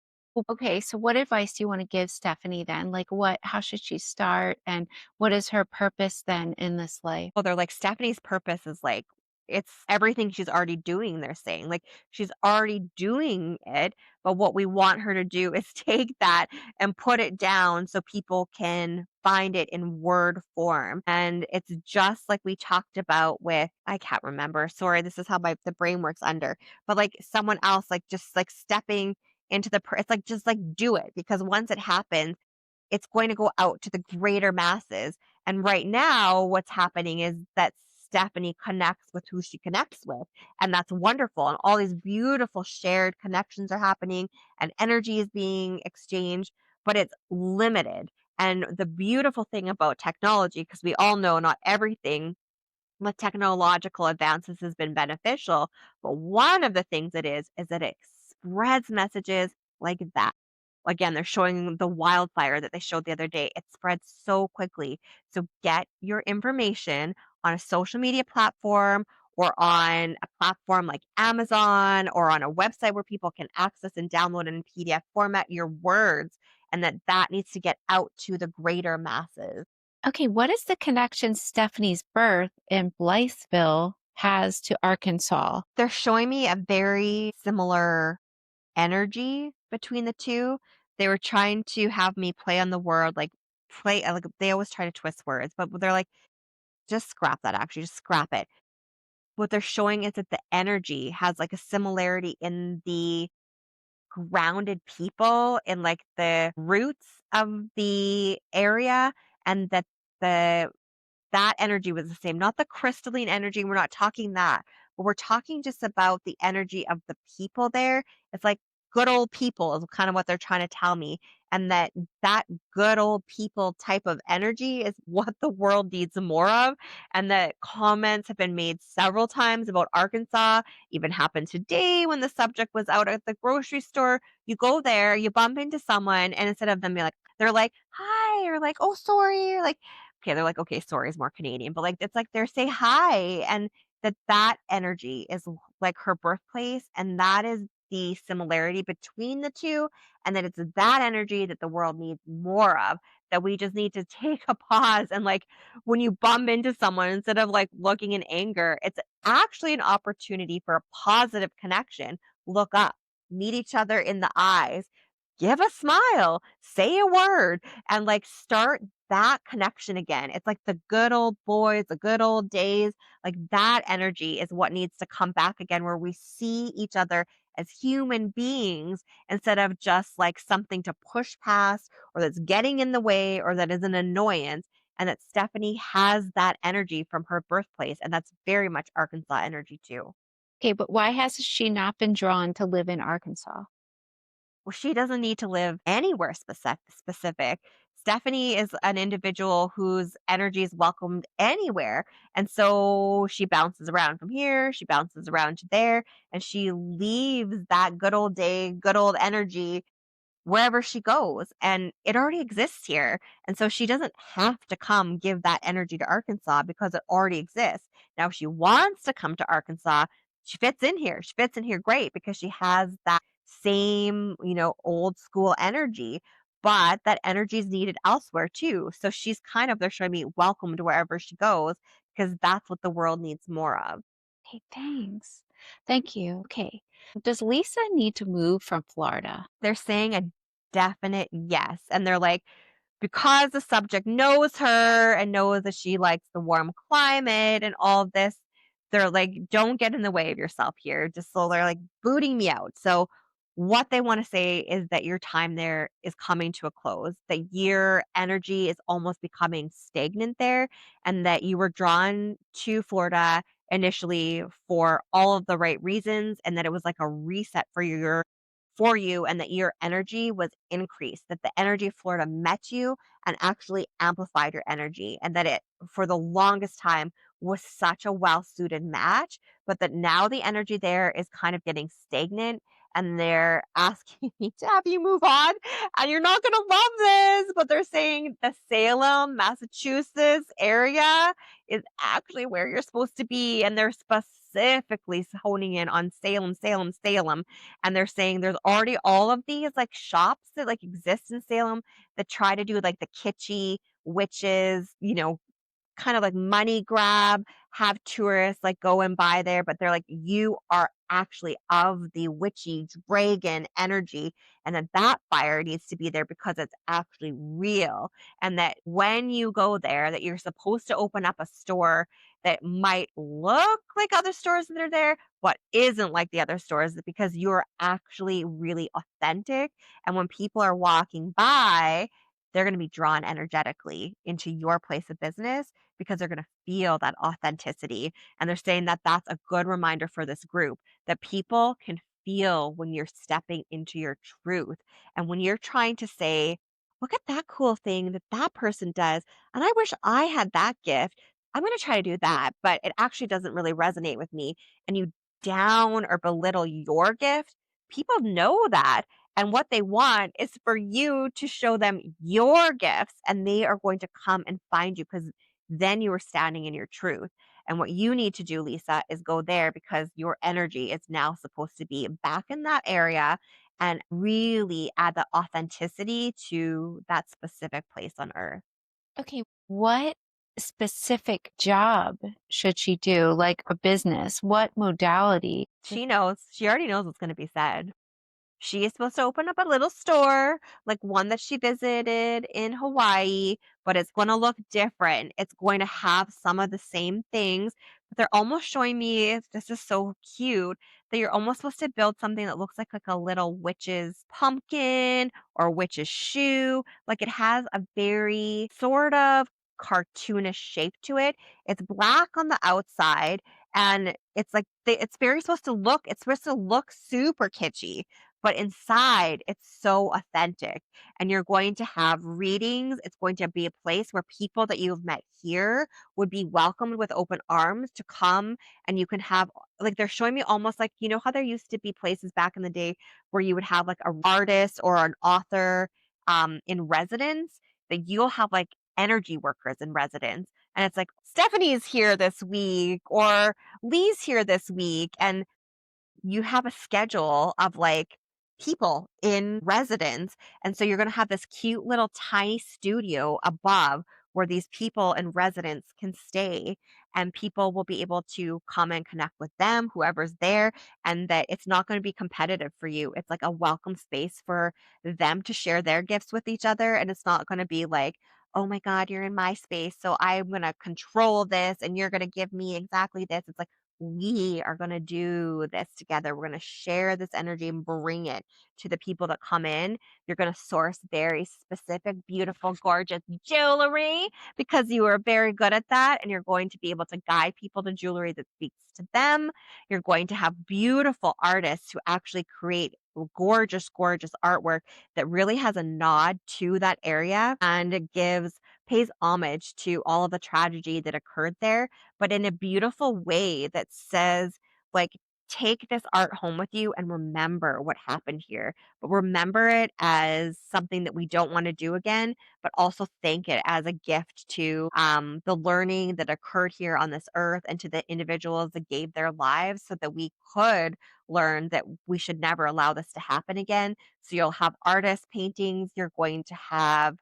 Okay, so what advice do you want to give Stephanie then? Like how should she start and what is her purpose then in this life? Well, they're like, Stephanie's purpose is like, it's everything she's already doing, they're saying. Like, she's already doing it, but what we want her to do is take that and put it down so people can find it in word form. And it's just like we talked about with, I can't remember. Sorry, this is how the brain works under. But like someone else, like just like stepping into it's like just like do it, because once it happens, it's going to go out to the greater masses. And right now, what's happening is that Stephanie connects with who she connects with. And that's wonderful. And all these beautiful shared connections are happening and energy is being exchanged, but it's limited. And the beautiful thing about technology, because we all know not everything with technological advances has been beneficial, but one of the things is that it spreads messages like that. Again, they're showing the wildfire that they showed the other day. It spreads so quickly. So get your information on a social media platform or on a platform like Amazon or on a website where people can access and download in PDF format your words, and that needs to get out to the greater masses. Okay, what is the connection Stephanie's birth in Blytheville has to Arkansas? They're showing me a very similar energy between the 2. They were trying to have me play on the word, like, like, they always try to twist words, but they're like, "Just scrap that, actually, just scrap it." What they're showing is that the energy has, like, a similarity in the grounded people, in, like, the roots of the area, and that the that energy was the same, not the crystalline energy, we're not talking that, but we're talking just about the energy of the people there. It's like good old people is kind of what they're trying to tell me, and that good old people type of energy is what the world needs more of, and that comments have been made several times about Arkansas, even happened today when the subject was out at the grocery store. You go there, you bump into someone, and instead of them being like, they're like, "Hi," or like, "Oh, sorry," or like, okay, they're like, "Okay, sorry is more Canadian," but, like, it's like they're say hi, and that energy is like her birthplace, and that is the similarity between the 2, and that it's that energy that the world needs more of, that we just need to take a pause and, like, when you bump into someone, instead of, like, looking in anger, it's actually an opportunity for a positive connection. Look up, meet each other in the eyes, give a smile, say a word, and, like, start that connection again. It's like the good old boys, the good old days, like that energy is what needs to come back again, where we see each other as human beings instead of just like something to push past or that's getting in the way or that is an annoyance. And that Stephanie has that energy from her birthplace. And that's very much Arkansas energy too. Okay, but why has she not been drawn to live in Arkansas? Well, she doesn't need to live anywhere specific. Stephanie is an individual whose energy is welcomed anywhere. And so she bounces around from here, she bounces around to there, and she leaves that good old day, good old energy wherever she goes, and it already exists here. And so she doesn't have to come give that energy to Arkansas because it already exists. Now, if she wants to come to Arkansas, she fits in here. She fits in here great because she has that same, old school energy, but that energy is needed elsewhere too. So she's kind of, they're showing me, welcomed wherever she goes because that's what the world needs more of. Okay, thanks. Thank you. Okay. Does Lisa need to move from Florida? They're saying a definite yes. And they're like, because the subject knows her and knows that she likes the warm climate and all of this, they're like, don't get in the way of yourself here. Just so they're like booting me out. So, what they want to say is that your time there is coming to a close, that your energy is almost becoming stagnant there, and that you were drawn to Florida initially for all of the right reasons, and that it was like a reset for you and that your energy was increased, that the energy of Florida met you and actually amplified your energy, and that it, for the longest time, was such a well suited match, but that now the energy there is kind of getting stagnant and they're asking me to have you move on. And you're not going to love this, but they're saying the Salem, Massachusetts area is actually where you're supposed to be. And they're specifically honing in on Salem, Salem, Salem, and they're saying there's already all of these like shops that like exist in Salem that try to do like the kitschy witches, kind of like money grab, have tourists like go and buy there, but they're like, you are actually of the witchy dragon energy, and that fire needs to be there because it's actually real. And that when you go there, that you're supposed to open up a store that might look like other stores that are there, but isn't like the other stores because you're actually really authentic. And when people are walking by, they're going to be drawn energetically into your place of business because they're going to feel that authenticity. And they're saying that that's a good reminder for this group that people can feel when you're stepping into your truth. And when you're trying to say, look at that cool thing that that person does. And I wish I had that gift. I'm going to try to do that, but it actually doesn't really resonate with me. And you down or belittle your gift, people know that. And what they want is for you to show them your gifts, and they are going to come and find you because then you are standing in your truth. And what you need to do, Lisa, is go there because your energy is now supposed to be back in that area and really add the authenticity to that specific place on earth. Okay. What specific job should she do? Like a business? What modality? She knows, she already knows what's going to be said. She is supposed to open up a little store, like one that she visited in Hawaii, but it's going to look different. It's going to have some of the same things, but they're almost showing me this is so cute that you're almost supposed to build something that looks like a little witch's pumpkin or witch's shoe. Like it has a very sort of cartoonish shape to it. It's black on the outside and it's like it's very supposed to look super kitschy, but inside it's so authentic. And you're going to have readings. It's going to be a place where people that you've met here would be welcomed with open arms to come, and you can have like they're showing me almost like how there used to be places back in the day where you would have like a artist or an author in residence, that you'll have like energy workers in residence, and it's like Stephanie's here this week or Lee's here this week, and you have a schedule of like people in residence. And so you're going to have this cute little tiny studio above where these people in residence can stay, and people will be able to come and connect with them, whoever's there, and that it's not going to be competitive for you. It's like a welcome space for them to share their gifts with each other. And it's not going to be like, oh my God, you're in my space. So I'm going to control this and you're going to give me exactly this. It's like, we are going to do this together. We're going to share this energy and bring it to the people that come in. You're going to source very specific, beautiful, gorgeous jewelry because you are very good at that. And you're going to be able to guide people to jewelry that speaks to them. You're going to have beautiful artists who actually create gorgeous, gorgeous artwork that really has a nod to that area, and it pays homage to all of the tragedy that occurred there, but in a beautiful way that says, like, take this art home with you and remember what happened here, but remember it as something that we don't want to do again, but also thank it as a gift to the learning that occurred here on this earth and to the individuals that gave their lives so that we could learn that we should never allow this to happen again. So you'll have artist paintings, you're going to have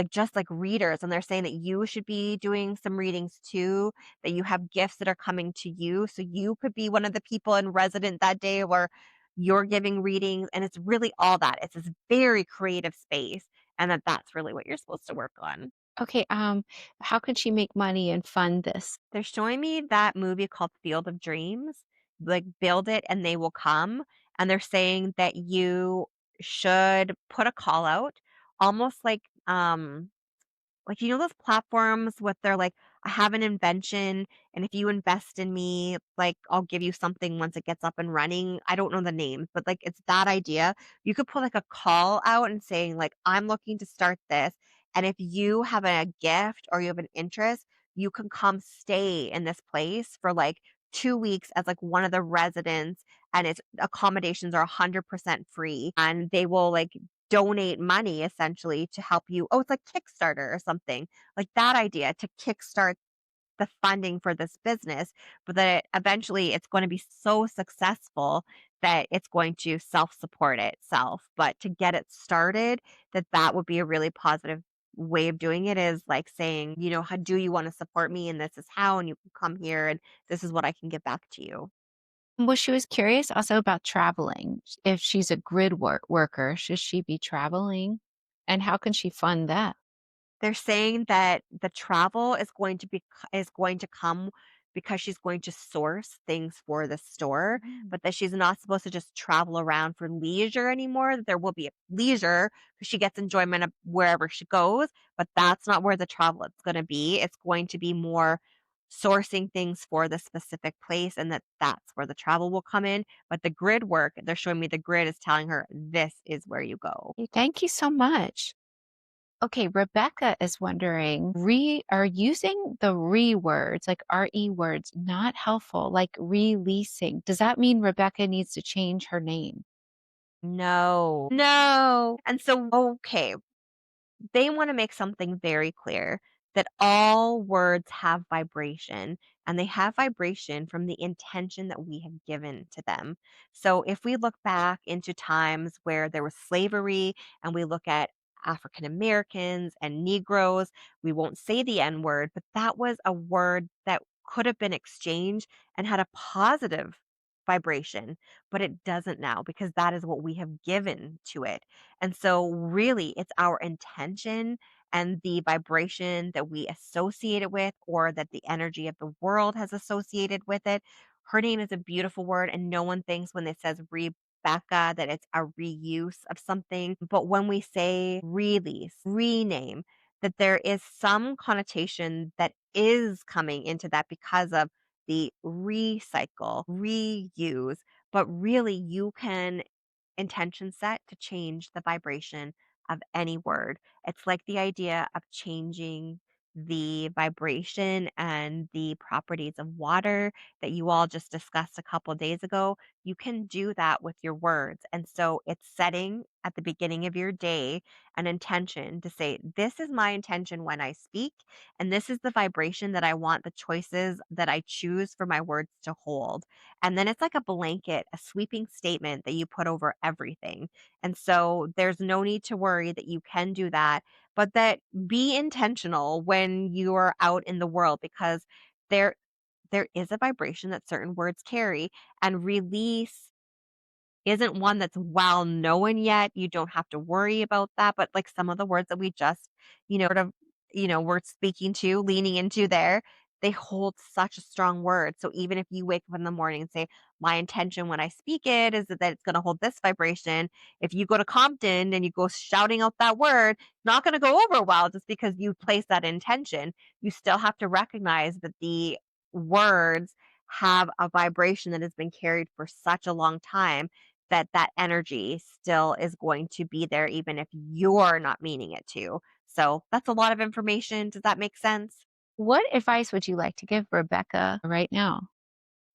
just like readers, and they're saying that you should be doing some readings too, that you have gifts that are coming to you. So you could be one of the people in resident that day where you're giving readings, and it's really all that. It's this very creative space, and that's really what you're supposed to work on. Okay, how can she make money and fund this? They're showing me that movie called Field of Dreams, like, build it and they will come, and they're saying that you should put a call out, almost like, those platforms with they're like, "I have an invention, and if you invest in me, like, I'll give you something once it gets up and running." I don't know the name, but, like, it's that idea. You could put, like, a call out and saying, like, "I'm looking to start this, and if you have a gift or you have an interest, you can come stay in this place for, like, 2 weeks as, like, one of the residents, and its accommodations are 100% free, and they will, like, donate money essentially to help you." Oh, it's like Kickstarter or something. Like that idea to kickstart the funding for this business, but that eventually it's going to be so successful that it's going to self-support itself. But to get it started, that would be a really positive way of doing it, is like saying, how do you want to support me, and this is how, and you can come here, and this is what I can give back to you. Well, she was curious also about traveling. If she's a grid worker, should she be traveling? And how can she fund that? They're saying that the travel is going to come because she's going to source things for the store, Mm. but that she's not supposed to just travel around for leisure anymore. That there will be a leisure because she gets enjoyment of wherever she goes, but that's not where the travel is going to be. It's going to be more sourcing things for the specific place, and that's where the travel will come in. But the grid work, they're showing me the grid is telling her this is where you go. Okay, thank you so much. Okay, Rebecca is wondering, are using the words, like RE words, not helpful, like releasing. Does that mean Rebecca needs to change her name? No. No. And so, okay, they want to make something very clear that all words have vibration, and they have vibration from the intention that we have given to them. So if we look back into times where there was slavery and we look at African Americans and Negroes, we won't say the N word, but that was a word that could have been exchanged and had a positive vibration, but it doesn't now because that is what we have given to it. And so, really, it's our intention and the vibration that we associate it with, or that the energy of the world has associated with it. Her name is a beautiful word, and no one thinks when it says Rebecca that it's a reuse of something. But when we say release, rename, that there is some connotation that is coming into that because of the recycle, reuse. But really, you can intention set to change the vibration of any word. It's like the idea of changing the vibration and the properties of water that you all just discussed a couple days ago. You can do that with your words. And so it's setting at the beginning of your day an intention to say, this is my intention when I speak, and this is the vibration that I want the choices that I choose for my words to hold. And then it's like a blanket, a sweeping statement that you put over everything. And so there's no need to worry that you can do that, but that be intentional when you're out in the world, because there there is a vibration that certain words carry, and release isn't one that's well known yet. You don't have to worry about that, but, like, some of the words that we just, sort of, we're speaking to, leaning into there, they hold such a strong word. So even if you wake up in the morning and say, "My intention when I speak it is that it's gonna hold this vibration," if you go to Compton and you go shouting out that word, not gonna go over well just because you place that intention. You still have to recognize that the words have a vibration that has been carried for such a long time, that that energy still is going to be there even if you're not meaning it to. So that's a lot of information. Does that make sense? What advice would you like to give Rebecca right now?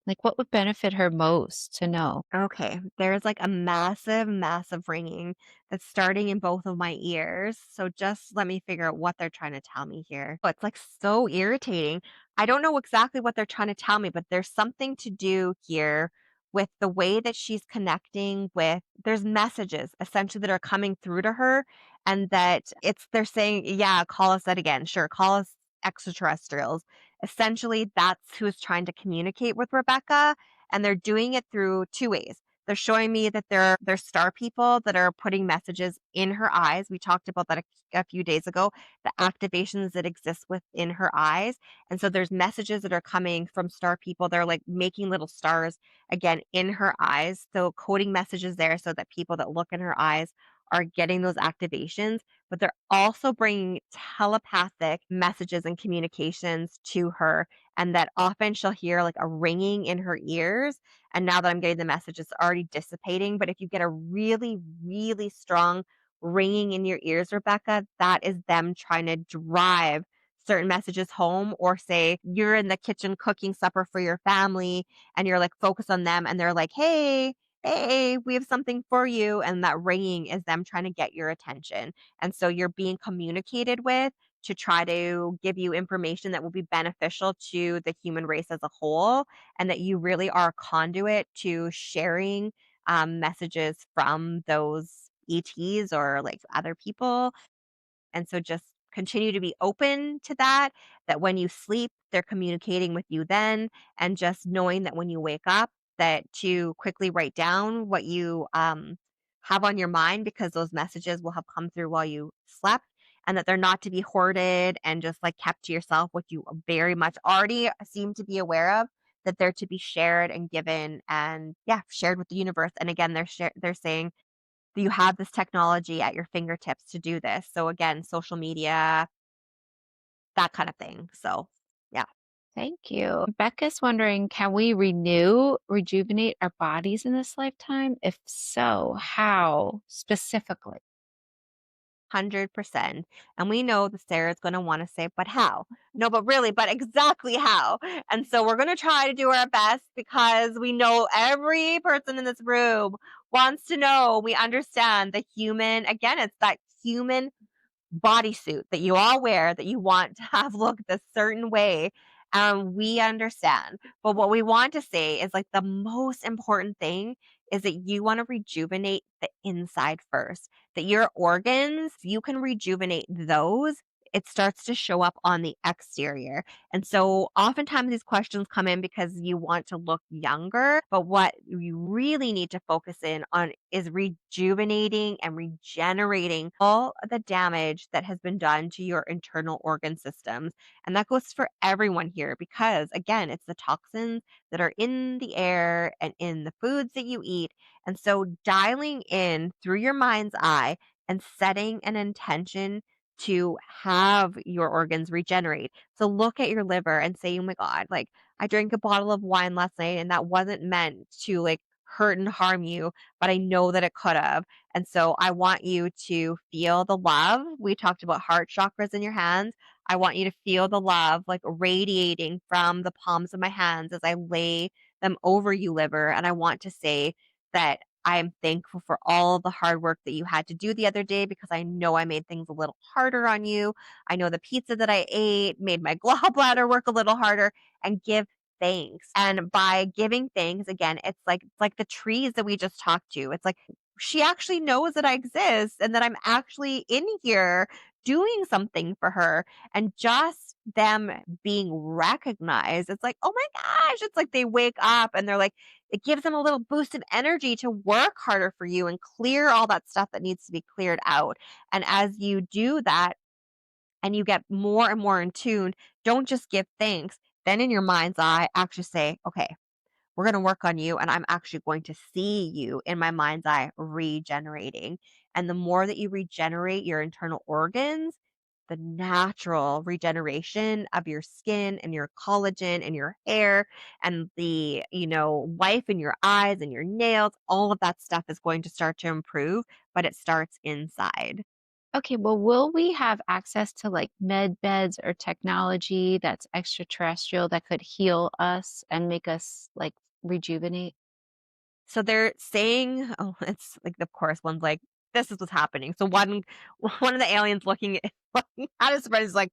Like, what would benefit her most to know? Okay, there's like a massive, massive ringing that's starting in both of my ears. So just let me figure out what they're trying to tell me here. Oh, it's like so irritating. I don't know exactly what they're trying to tell me, but there's something to do here with the way that she's connecting with, there's messages essentially that are coming through to her, and that they're saying, yeah, call us that again. Sure, call us extraterrestrials. Essentially, that's who's trying to communicate with Rebecca, and they're doing it through two ways. They're showing me that they're star people that are putting messages in her eyes. We talked about that a few days ago, the activations that exist within her eyes. And so there's messages that are coming from star people. They're like making little stars again in her eyes. So coding messages there so that people that look in her eyes are getting those activations, but they're also bringing telepathic messages and communications to her, and that often she'll hear like a ringing in her ears. And now that I'm getting the message, it's already dissipating. But if you get a really, really strong ringing in your ears, Rebecca, that is them trying to drive certain messages home, or say you're in the kitchen cooking supper for your family and you're like focused on them and they're like, hey, we have something for you. And that ringing is them trying to get your attention. And so you're being communicated with to try to give you information that will be beneficial to the human race as a whole, and that you really are a conduit to sharing messages from those ETs or like other people. And so just continue to be open to that, that when you sleep, they're communicating with you then, and just knowing that when you wake up, that to quickly write down what you have on your mind, because those messages will have come through while you slept, and that they're not to be hoarded and just like kept to yourself, what you very much already seem to be aware of, that they're to be shared and given and yeah, shared with the universe. And again, they're saying you have this technology at your fingertips to do this. So again, social media, that kind of thing. So, yeah. Thank you. Becca's wondering, can we rejuvenate our bodies in this lifetime? If so, how specifically? 100%. And we know that Sarah's going to want to say, but how? No, but really, but exactly how? And so we're going to try to do our best, because we know every person in this room wants to know. We understand the human, again, it's that human bodysuit that you all wear that you want to have look this certain way. We understand. But what we want to say is like the most important thing is that you want to rejuvenate the inside first, that your organs, you can rejuvenate those. It starts to show up on the exterior. And so oftentimes these questions come in because you want to look younger. But what you really need to focus in on is rejuvenating and regenerating all the damage that has been done to your internal organ systems. And that goes for everyone here, because, again, it's the toxins that are in the air and in the foods that you eat. And so dialing in through your mind's eye and setting an intention to have your organs regenerate. So look at your liver and say, oh my God, like I drank a bottle of wine last night and that wasn't meant to like hurt and harm you, but I know that it could have. And so I want you to feel the love. We talked about heart chakras in your hands. I want you to feel the love like radiating from the palms of my hands as I lay them over you, liver. And I want to say that I am thankful for all the hard work that you had to do the other day, because I know I made things a little harder on you. I know the pizza that I ate made my gallbladder work a little harder, and give thanks. And by giving thanks, again, it's like the trees that we just talked to. It's like she actually knows that I exist and that I'm actually in here doing something for her. And just them being recognized, it's like, oh my gosh, it's like they wake up and they're like, it gives them a little boost of energy to work harder for you and clear all that stuff that needs to be cleared out. And as you do that and you get more and more in tune, don't just give thanks. Then in your mind's eye, actually say, okay, we're going to work on you. And I'm actually going to see you in my mind's eye regenerating. And the more that you regenerate your internal organs, the natural regeneration of your skin and your collagen and your hair and the life in your eyes and your nails, all of that stuff is going to start to improve, but it starts inside. Okay, well, will we have access to like med beds or technology that's extraterrestrial that could heal us and make us like rejuvenate? So they're saying, oh, it's like, of course, one's like, this is what's happening. So one one of the aliens looking looking at his friend is like,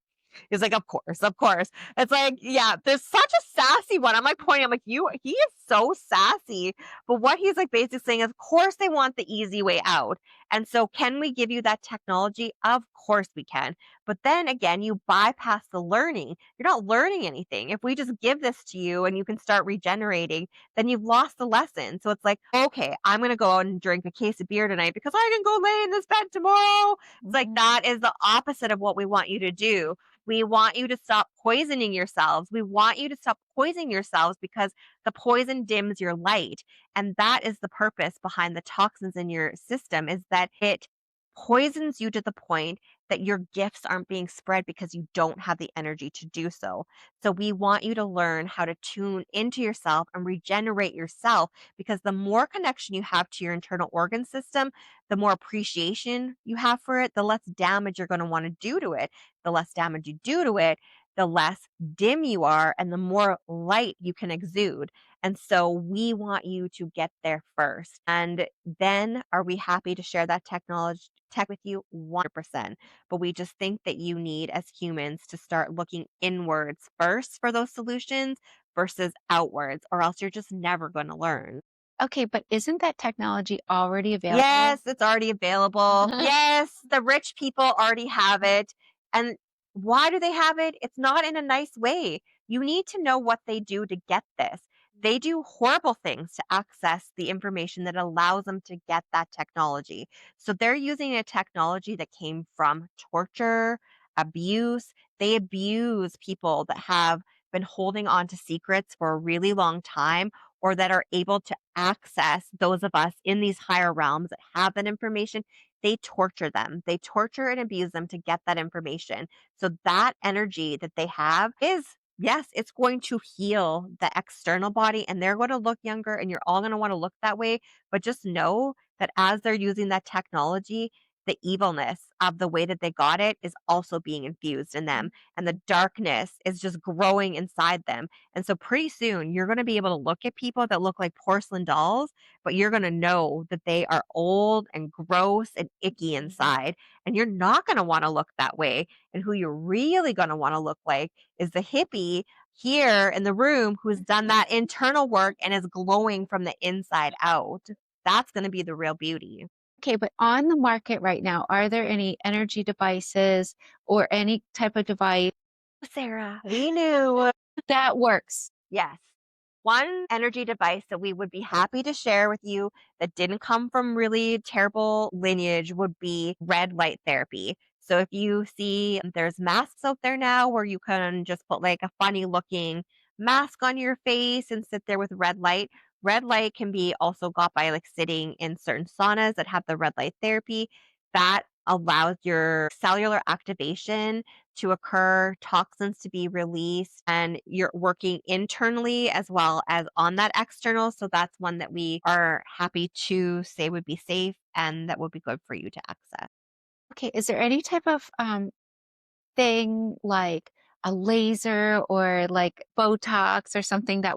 of course, of course. It's like, yeah, there's such a sassy one. I'm like pointing, I'm like, he is so sassy. But what he's like basically saying is, of course, they want the easy way out. And so, can we give you that technology? Of course we can. But then again, you bypass the learning. You're not learning anything. If we just give this to you and you can start regenerating, then you've lost the lesson. So it's like, okay, I'm going to go out and drink a case of beer tonight because I can go lay in this bed tomorrow. It's like Mhm. that is the opposite of what we want you to do. We want you to stop poisoning yourselves. We want you to stop poisoning yourselves because the poison dims your light. And that is the purpose behind the toxins in your system is that it poisons you to the point that your gifts aren't being spread because you don't have the energy to do so. So we want you to learn how to tune into yourself and regenerate yourself because the more connection you have to your internal organ system, the more appreciation you have for it, the less damage you're going to want to do to it. The less damage you do to it, the less dim you are and the more light you can exude. And so we want you to get there first. And then are we happy to share that tech with you? 100%. But we just think that you need, as humans, to start looking inwards first for those solutions versus outwards, or else you're just never going to learn. Okay, but isn't that technology already available? Yes, it's already available. Yes, the rich people already have it. And why do they have it? It's not in a nice way. You need to know what they do to get this. They do horrible things to access the information that allows them to get that technology. So they're using a technology that came from torture, abuse. They abuse people that have been holding on to secrets for a really long time or that are able to access those of us in these higher realms that have that information, they torture them. They torture and abuse them to get that information. So that energy that they have is, yes, it's going to heal the external body and they're going to look younger and you're all going to want to look that way. But just know that as they're using that technology, the evilness of the way that they got it is also being infused in them. And the darkness is just growing inside them. And so pretty soon you're going to be able to look at people that look like porcelain dolls, but you're going to know that they are old and gross and icky inside. And you're not going to want to look that way. And who you're really going to want to look like is the hippie here in the room who's done that internal work and is glowing from the inside out. That's going to be the real beauty. Okay, but on the market right now, are there any energy devices or any type of device Sarah, we knew. that works? Yes. One energy device that we would be happy to share with you that didn't come from really terrible lineage would be red light therapy. So if you see there's masks out there now where you can just put like a funny looking mask on your face and sit there with red light. Red light can be also got by like sitting in certain saunas that have the red light therapy. That allows your cellular activation to occur, toxins to be released, and you're working internally as well as on that external. So that's one that we are happy to say would be safe and that would be good for you to access. Okay, is there any type of thing like a laser or like Botox or something that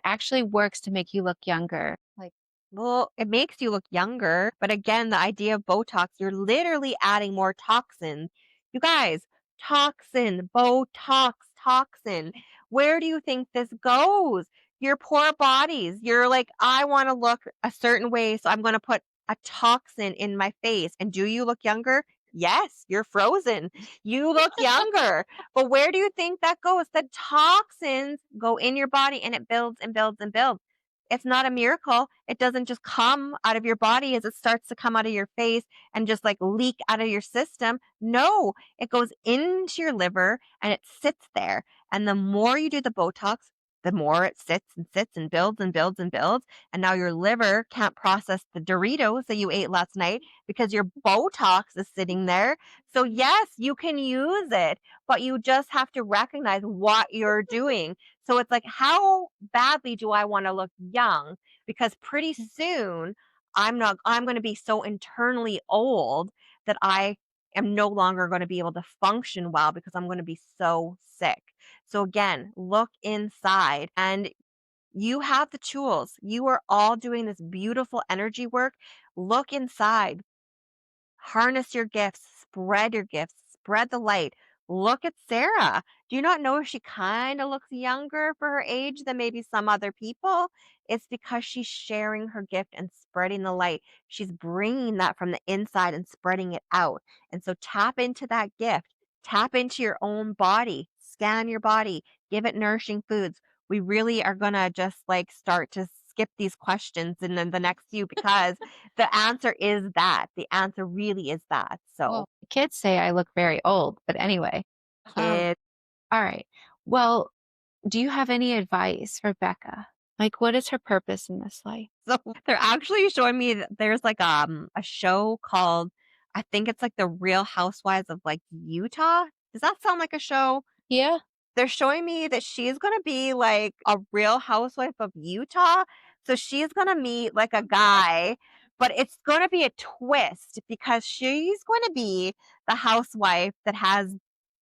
actually works to make you look younger? Like, Well, it makes you look younger, but again, the idea of Botox, you're literally adding more toxin. You guys, toxin, Botox, toxin. Where do you think this goes? Your poor bodies. You're like, I want to look a certain way, so I'm going to put a toxin in my face. And do you look younger? Yes, you're frozen. You look younger. But where do you think that goes? The toxins go in your body and it builds and builds and builds. It's not a miracle. It doesn't just come out of your body as it starts to come out of your face and just like leak out of your system. No, it goes into your liver and it sits there. And the more you do the Botox, the more it sits and sits and builds and builds and builds. And now your liver can't process the Doritos that you ate last night because your Botox is sitting there. So, yes, you can use it, but you just have to recognize what you're doing. So, it's like, how badly do I want to look young? Because pretty soon I'm going to be so internally old that I am no longer going to be able to function well because I'm going to be so sick. So again, look inside and you have the tools. You are all doing this beautiful energy work. Look inside. Harness your gifts, spread the light. Look at Sarah. Do you not know she kind of looks younger for her age than maybe some other people? It's because she's sharing her gift and spreading the light. She's bringing that from the inside and spreading it out. And so tap into that gift. Tap into your own body. Scan your body. Give it nourishing foods. We really are going to just like start to skip these questions in the next few because the answer is that. The answer really is that. So, Well, kids say I look very old, but anyway. Um, kids. all right. Well, do you have any advice for Becca? Like, what is her purpose in this life? So they're actually showing me that there's like a show called I think it's like The Real Housewives of like Utah. Does that sound like a show? Yeah. They're showing me that she's gonna be like a Real Housewife of Utah. So she's gonna meet like a guy, but it's gonna be a twist because she's going to be the housewife that has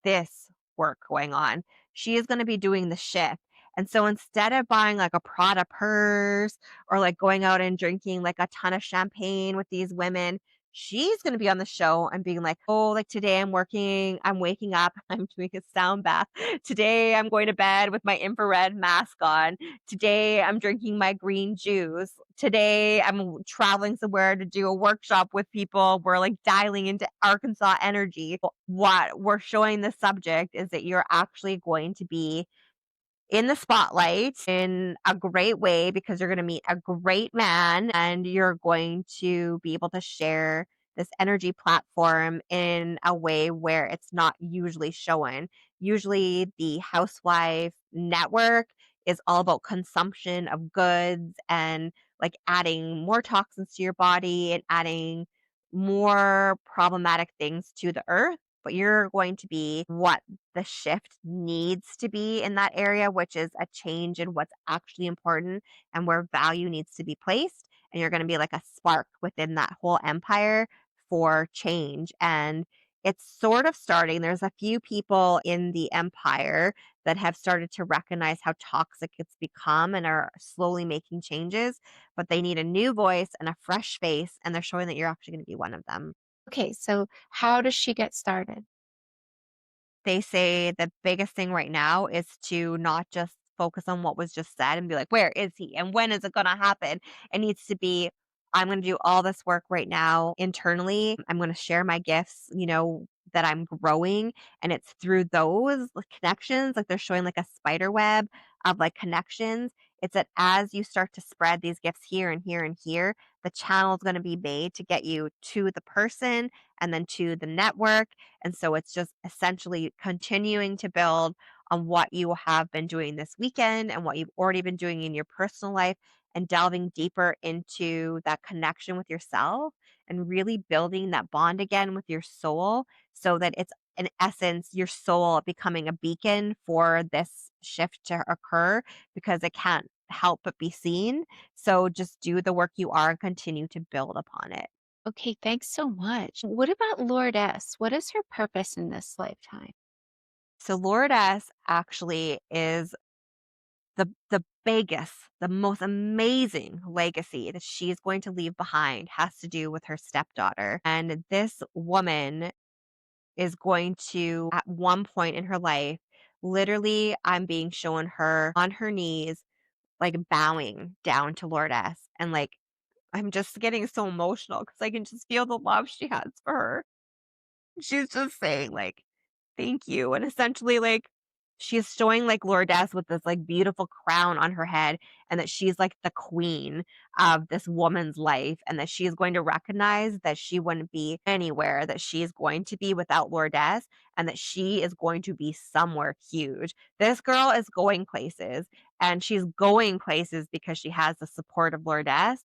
this work going on. She is gonna be doing the shift. And so instead of buying like a Prada purse or like going out and drinking like a ton of champagne with these women, she's going to be on the show and being like, oh, like today I'm waking up, I'm doing a sound bath. Today I'm going to bed with my infrared mask on. Today I'm drinking my green juice. Today I'm traveling somewhere to do a workshop with people. We're like dialing into Arkansas energy. What we're showing the subject is that you're actually going to be in the spotlight in a great way because you're going to meet a great man and you're going to be able to share this energy platform in a way where it's not usually shown. Usually, the housewife network is all about consumption of goods and like adding more toxins to your body and adding more problematic things to the earth. But you're going to be what the shift needs to be in that area, which is a change in what's actually important and where value needs to be placed. And you're going to be like a spark within that whole empire for change. And it's sort of starting. There's a few people in the empire that have started to recognize how toxic it's become and are slowly making changes, but they need a new voice and a fresh face. And they're showing that you're actually going to be one of them. Okay. So, how does she get started? They say the biggest thing right now is to not just focus on what was just said and be like, "Where is he? And when is it gonna happen?" It needs to be, "I'm gonna do all this work right now internally. I'm gonna share my gifts, that I'm growing." And it's through those connections, like they're showing like a spider web of like connections. It's that as you start to spread these gifts here and here and here, the channel is gonna be made to get you to the person and then to the network, and so it's just essentially continuing to build on what you have been doing this weekend and what you've already been doing in your personal life and delving deeper into that connection with yourself and really building that bond again with your soul so that it's in essence your soul becoming a beacon for this shift to occur because it can't help but be seen. So just do the work you are and continue to build upon it. Okay. Thanks so much. What about Lord S? What is her purpose in this lifetime? So Lourdes actually is the biggest, the most amazing legacy that she's going to leave behind has to do with her stepdaughter. And this woman is going to, at one point in her life, literally, I'm being shown her on her knees, like bowing down to Lourdes. And like, I'm just getting so emotional because I can just feel the love she has for her. She's just saying, like, "Thank you," and essentially, like, she's showing, like, Lourdes with this, like, beautiful crown on her head, and that she's, like, the queen of this woman's life, and that she is going to recognize that she wouldn't be anywhere that she is going to be without Lourdes, and that she is going to be somewhere huge. This girl is going places, and she's going places because she has the support of Lourdes,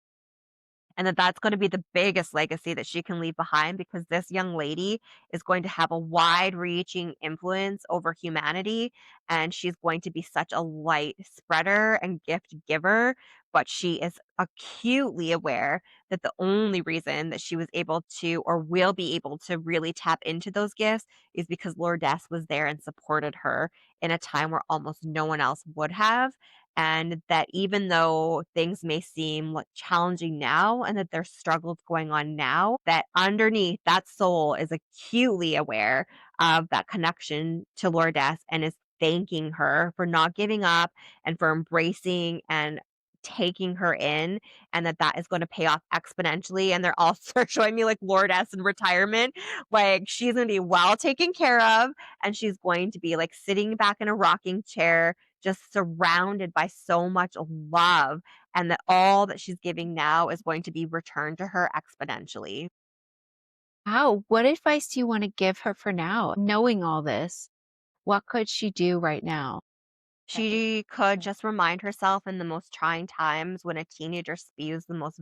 and that's gonna be the biggest legacy that she can leave behind because this young lady is going to have a wide-reaching influence over humanity, and she's going to be such a light spreader and gift giver, but she is acutely aware that the only reason that she was able to or will be able to really tap into those gifts is because Lourdes was there and supported her in a time where almost no one else would have, and that even though things may seem like challenging now and that there's struggles going on now, that underneath that soul is acutely aware of that connection to Lourdes and is thanking her for not giving up and for embracing and taking her in, and that is going to pay off exponentially. And they're also showing me like Lourdes in retirement, like she's going to be well taken care of, and she's going to be like sitting back in a rocking chair just surrounded by so much love, and that all that she's giving now is going to be returned to her exponentially. Wow, what advice do you want to give her for now? Knowing all this, what could she do right now? She could just remind herself in the most trying times when a teenager spews the most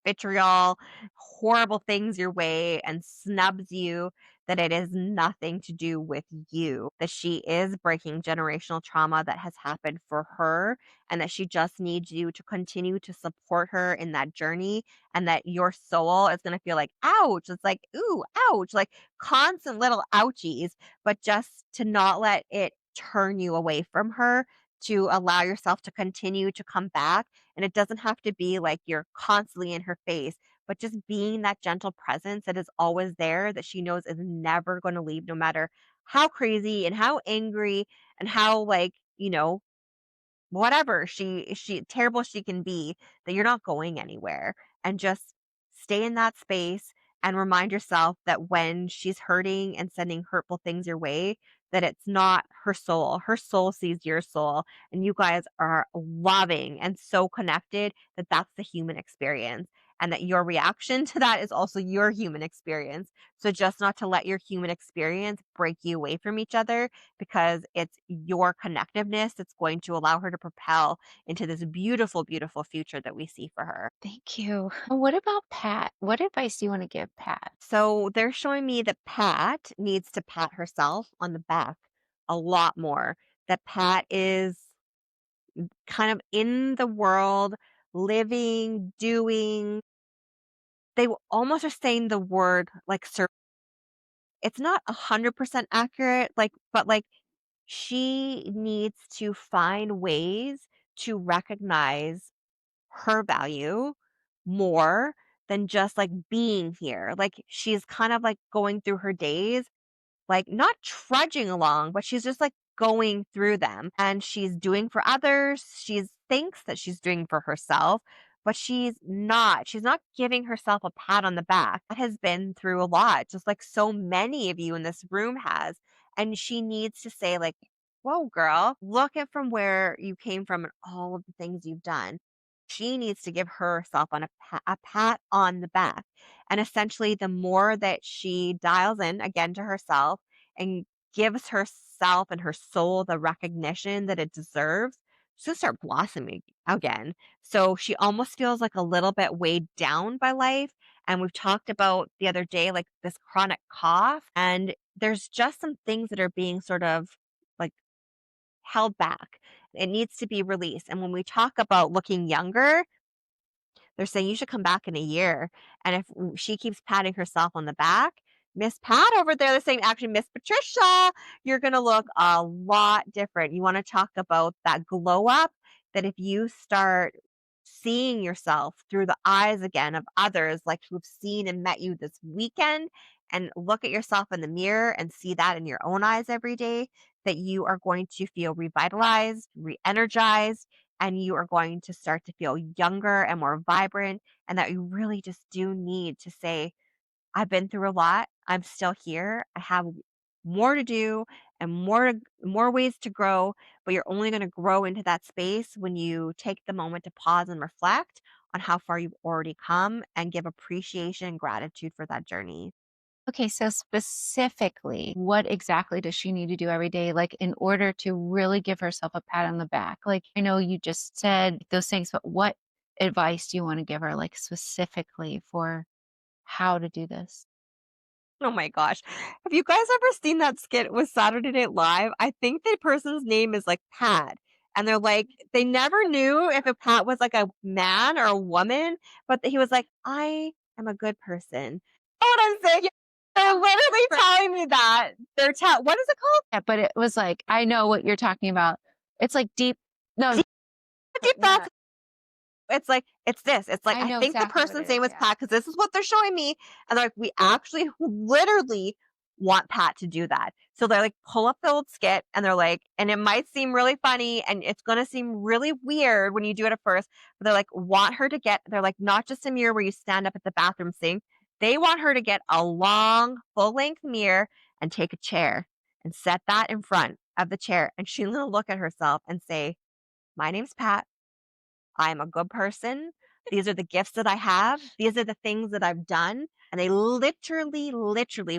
vitriol, horrible things your way, and snubs you, that it is nothing to do with you, that she is breaking generational trauma that has happened for her, and that she just needs you to continue to support her in that journey, and that your soul is going to feel like, ouch. It's like, ooh, ouch, like constant little ouchies, but just to not let it turn you away from her, to allow yourself to continue to come back, and it doesn't have to be like you're constantly in her face, but just being that gentle presence that is always there, that she knows is never going to leave, no matter how crazy and how angry and how, like, whatever she terrible she can be, that you're not going anywhere, and just stay in that space and remind yourself that when she's hurting and sending hurtful things your way, that it's not her soul sees your soul, and you guys are loving and so connected that that's the human experience, and that your reaction to that is also your human experience. So just not to let your human experience break you away from each other, because it's your connectiveness that's going to allow her to propel into this beautiful, beautiful future that we see for her. Thank you. What about Pat? What advice do you want to give Pat? So they're showing me that Pat needs to pat herself on the back a lot more. That Pat is kind of in the world, living, doing. Almost are saying the word like, it's not 100% accurate, like, but like she needs to find ways to recognize her value more than just like being here. Like she's kind of like going through her days, like not trudging along, but she's just like going through them, and she's doing for others. She thinks that she's doing for herself, but she's not. She's not giving herself a pat on the back. That has been through a lot, just like so many of you in this room has. And she needs to say, like, whoa, girl, look at from where you came from and all of the things you've done. She needs to give herself a pat on the back. And essentially, the more that she dials in again to herself and gives herself and her soul the recognition that it deserves, she'll start blossoming again. So she almost feels like a little bit weighed down by life. And we've talked about the other day, like this chronic cough, and there's just some things that are being sort of like held back. It needs to be released. And when we talk about looking younger, they're saying you should come back in a year. And if she keeps patting herself on the back, Miss Pat over there, they're saying, actually, Miss Patricia, you're going to look a lot different. You want to talk about that glow up, that if you start seeing yourself through the eyes again of others, like who've seen and met you this weekend, and look at yourself in the mirror and see that in your own eyes every day, that you are going to feel revitalized, re energized, and you are going to start to feel younger and more vibrant, and that you really just do need to say, I've been through a lot. I'm still here. I have more to do and more ways to grow, but you're only going to grow into that space when you take the moment to pause and reflect on how far you've already come and give appreciation and gratitude for that journey. Okay, so specifically, what exactly does she need to do every day, like, in order to really give herself a pat on the back? Like, I know you just said those things, but what advice do you wanna give her, like, specifically for how to do this? Oh my gosh. Have you guys ever seen that skit with Saturday Night Live? I think the person's name is like Pat. And they're like, they never knew if a Pat was like a man or a woman, but he was like, I am a good person. Know what I'm saying? They're literally telling me that. What is it called? Yeah, but it was like, I know what you're talking about. It's like deep no, Deep, deep yeah, thoughts. It's like, it's this. It's like, I I know think the exactly what person's it is, name was yeah. Pat because this is what they're showing me. And they're like, we actually literally want Pat to do that. So they're like, pull up the old skit and they're like, and it might seem really funny and it's going to seem really weird when you do it at first, but they're like, want her to get, they're like, not just a mirror where you stand up at the bathroom sink. They want her to get a long, full length mirror and take a chair and set that in front of the chair. And she's going to look at herself and say, my name's Pat. I'm a good person. These are the gifts that I have. These are the things that I've done. And they literally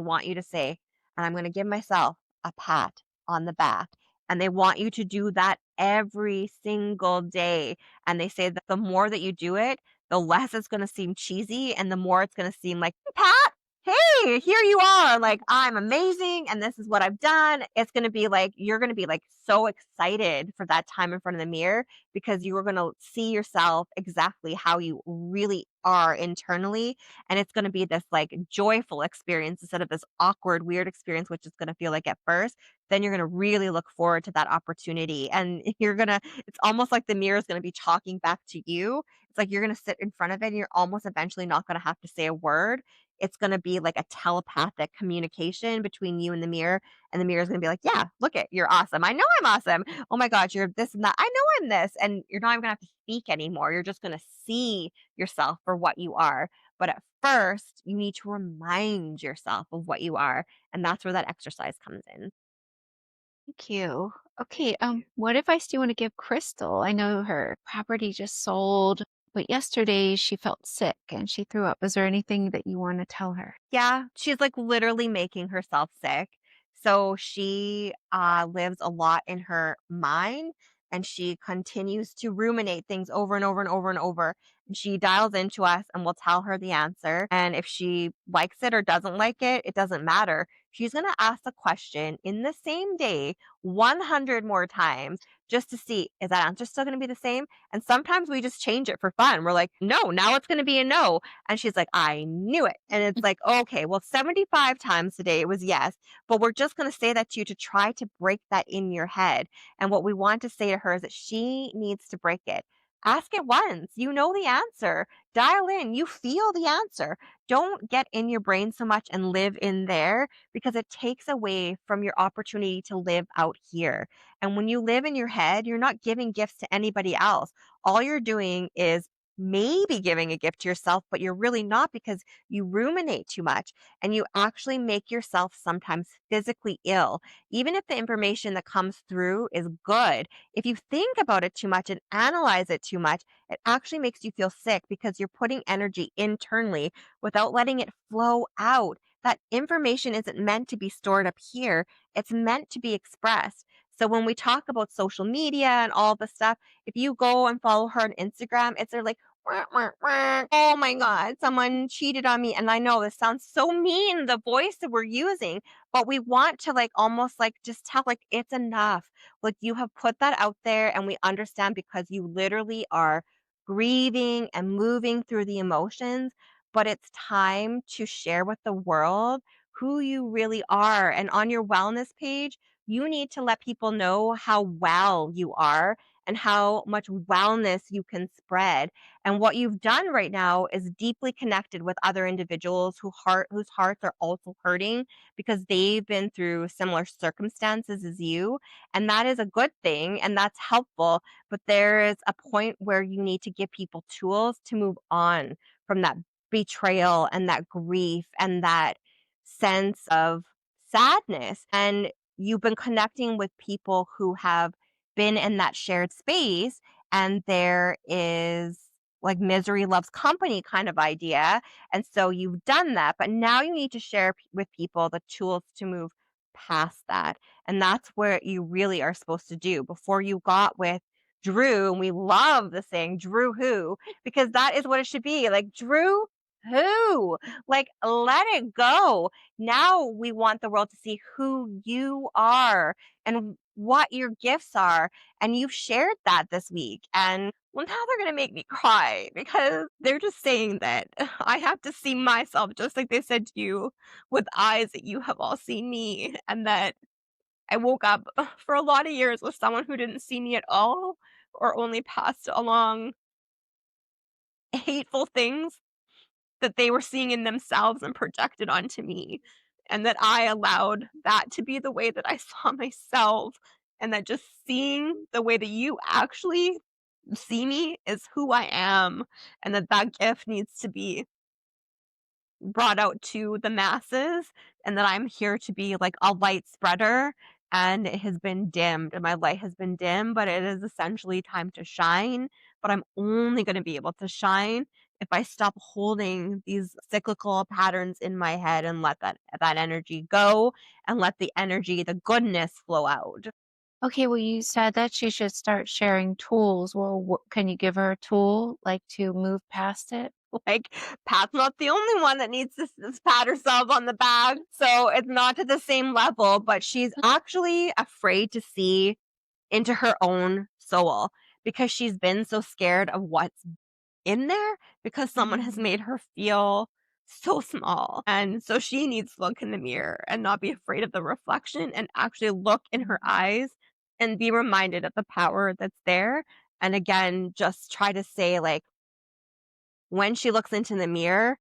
want you to say, and I'm going to give myself a pat on the back. And they want you to do that every single day. And they say that the more that you do it, the less it's going to seem cheesy and the more it's going to seem like, Pat, hey, here you are. Like, I'm amazing. And this is what I've done. It's going to be like, you're going to be like so excited for that time in front of the mirror because you are going to see yourself exactly how you really are internally. And it's going to be this like joyful experience instead of this awkward, weird experience, which is going to feel like at first. Then you're going to really look forward to that opportunity. And it's almost like the mirror is going to be talking back to you. It's like you're going to sit in front of it and you're almost eventually not going to have to say a word. It's going to be like a telepathic communication between you and the mirror is going to be like, yeah, look it, you're awesome. I know I'm awesome. Oh my God, you're this and that. I know I'm this. And you're not even gonna have to speak anymore. You're just gonna see yourself for what you are. But at first, you need to remind yourself of what you are. And that's where that exercise comes in. Thank you. Okay, what advice do you want to give Crystal? I know her property just sold, but yesterday she felt sick and she threw up. Is there anything that you want to tell her? Yeah, she's like literally making herself sick. So she lives a lot in her mind and she continues to ruminate things over and over and over and over. And she dials into us and we'll tell her the answer. And if she likes it or doesn't like it, it doesn't matter. She's going to ask the question in the same day 100 more times just to see, is that answer still going to be the same? And sometimes we just change it for fun. We're like, no, now it's going to be a no. And she's like, I knew it. And it's like, okay, well, 75 times today it was yes, but we're just going to say that to you to try to break that in your head. And what we want to say to her is that she needs to break it. Ask it once. You know the answer. Dial in. You feel the answer. Don't get in your brain so much and live in there because it takes away from your opportunity to live out here. And when you live in your head, you're not giving gifts to anybody else. All you're doing is maybe giving a gift to yourself, but you're really not because you ruminate too much and you actually make yourself sometimes physically ill. Even if the information that comes through is good, if you think about it too much and analyze it too much, it actually makes you feel sick because you're putting energy internally without letting it flow out. That information isn't meant to be stored up here, it's meant to be expressed. So when we talk about social media and all this stuff, if you go and follow her on Instagram, it's like, "Wah, wah, wah. Oh my God, someone cheated on me." And I know this sounds so mean, the voice that we're using, but we want to like almost like just tell like it's enough. Like you have put that out there and we understand because you literally are grieving and moving through the emotions, but it's time to share with the world who you really are. And on your wellness page, you need to let people know how well you are and how much wellness you can spread. And what you've done right now is deeply connected with other individuals whose hearts are also hurting because they've been through similar circumstances as you. And that is a good thing and that's helpful. But there is a point where you need to give people tools to move on from that betrayal and that grief and that sense of sadness. And you've been connecting with people who have been in that shared space and there is like misery loves company kind of idea. And so you've done that, but now you need to share with people the tools to move past that. And that's where you really are supposed to do before you got with Drew. And we love the saying, Drew who, because that is what it should be. Like, Drew who? Like, let it go. Now we want the world to see who you are and what your gifts are. And you've shared that this week. And well, now they're going to make me cry because they're just saying that I have to see myself just like they said to you with eyes that you have all seen me. And that I woke up for a lot of years with someone who didn't see me at all or only passed along hateful things that they were seeing in themselves and projected onto me, and that I allowed that to be the way that I saw myself, and that just seeing the way that you actually see me is who I am, and that that gift needs to be brought out to the masses, and that I'm here to be like a light spreader, and it has been dimmed and my light has been dim, but it is essentially time to shine. But I'm only going to be able to shine if I stop holding these cyclical patterns in my head and let that energy go and let the energy, the goodness flow out. Okay, well, you said that she should start sharing tools. Well, can you give her a tool like to move past it? Like, Pat's not the only one that needs to pat herself on the back, so it's not to the same level, but she's actually afraid to see into her own soul because she's been so scared of what's in there because someone has Mm. made her feel so small. And so she needs to look in the mirror and not be afraid of the reflection and actually look in her eyes and be reminded of the power that's there. And again, just try to say, like, when she looks into the mirror,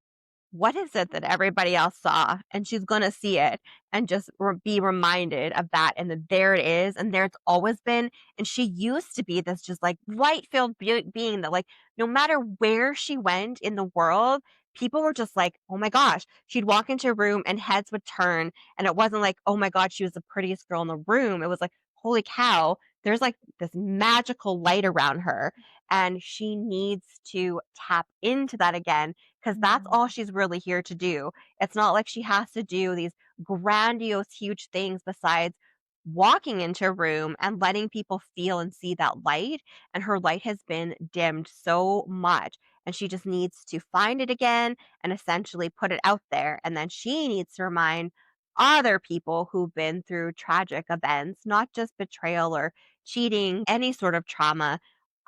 what is it that everybody else saw? And she's gonna see it and just be reminded of that, and that there it is, and there it's always been. And she used to be this just like light-filled being that, like, no matter where she went in the world, people were just like, "Oh my gosh." She'd walk into a room and heads would turn, and it wasn't like, "Oh my god, she was the prettiest girl in the room." It was like, "Holy cow, there's like this magical light around her." And she needs to tap into that again, because that's Mm. all she's really here to do. It's not like she has to do these grandiose, huge things besides walking into a room and letting people feel and see that light. And her light has been dimmed so much. And she just needs to find it again and essentially put it out there. And then she needs to remind other people who've been through tragic events, not just betrayal or cheating, any sort of trauma,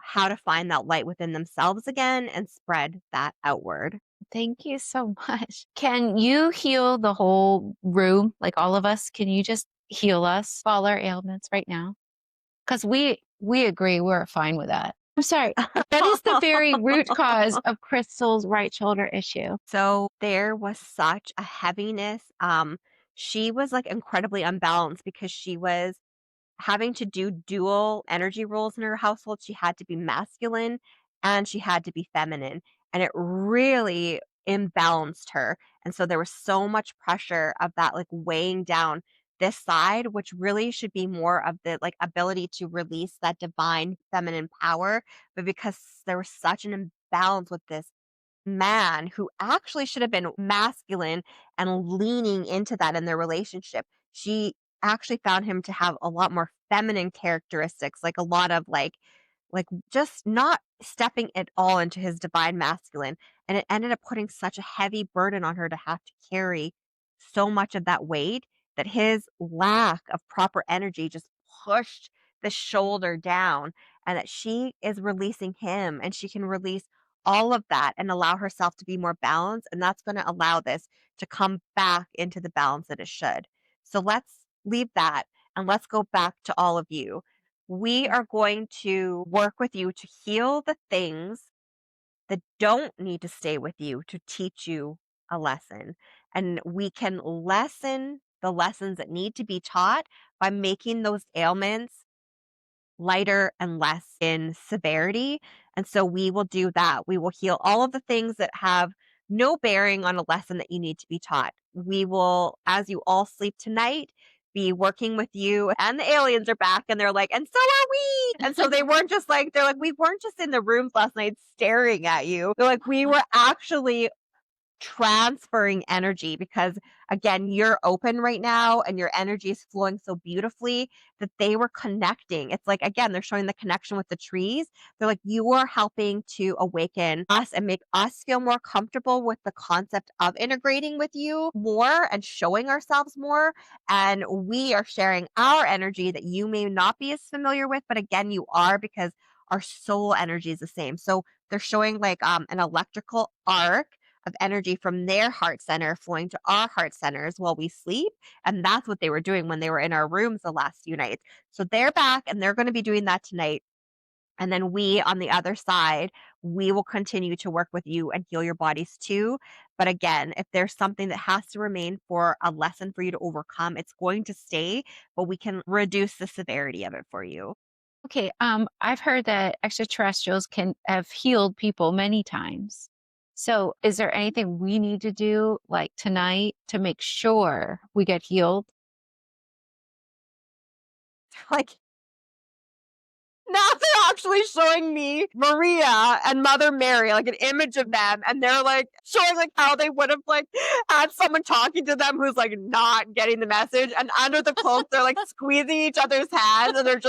how to find that light within themselves again and spread that outward. Thank you so much. Can you heal the whole room, like all of us? Can you just heal us, all our ailments right now? Because we agree we're fine with that. I'm sorry. That is the very root cause of Crystal's right shoulder issue. So there was such a heaviness. She was like incredibly unbalanced because she was having to do dual energy roles in her household. She had to be masculine and she had to be feminine. And it really imbalanced her. And so there was so much pressure of that, like weighing down this side, which really should be more of the like ability to release that divine feminine power. But because there was such an imbalance with this man who actually should have been masculine and leaning into that in their relationship. She actually found him to have a lot more feminine characteristics, like a lot of like just not stepping at all into his divine masculine. And it ended up putting such a heavy burden on her to have to carry so much of that weight that his lack of proper energy just pushed the shoulder down, and that she is releasing him and she can release all of that and allow herself to be more balanced. And that's going to allow this to come back into the balance that it should. So let's leave that and let's go back to all of you. We are going to work with you to heal the things that don't need to stay with you to teach you a lesson. And we can lessen the lessons that need to be taught by making those ailments lighter and less in severity. And so we will do that. We will heal all of the things that have no bearing on a lesson that you need to be taught. We will, as you all sleep tonight, be working with you, and the aliens are back and they're like, and so are we. And so they weren't just like, they're like, we weren't just in the rooms last night staring at you. They're like, we were actually transferring energy because again you're open right now and your energy is flowing so beautifully that they were connecting. It's like again they're showing the connection with the trees. They're like you are helping to awaken us and make us feel more comfortable with the concept of integrating with you more and showing ourselves more, and we are sharing our energy that you may not be as familiar with but again you are because our soul energy is the same. So they're showing like an electrical arc of energy from their heart center flowing to our heart centers while we sleep. And that's what they were doing when they were in our rooms the last few nights. So they're back and they're going to be doing that tonight. And then we, on the other side, we will continue to work with you and heal your bodies too. But again, if there's something that has to remain for a lesson for you to overcome, it's going to stay, but we can reduce the severity of it for you. Okay, I've heard that extraterrestrials can have healed people many times. So, is there anything we need to do like tonight to make sure we get healed? Like, now they're actually showing me Maria and Mother Mary, like an image of them, and they're like showing like how they would have like had someone talking to them who's like not getting the message. And under the cloak, they're like squeezing each other's hands, and they're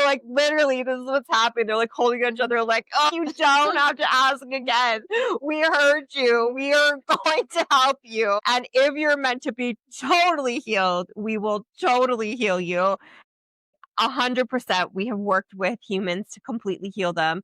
like literally this is what's happening. They're like holding each other, like, oh, you don't have to ask again. We heard you. We are going to help you. And if you're meant to be totally healed, we will totally heal you. 100% we have worked with humans to completely heal them.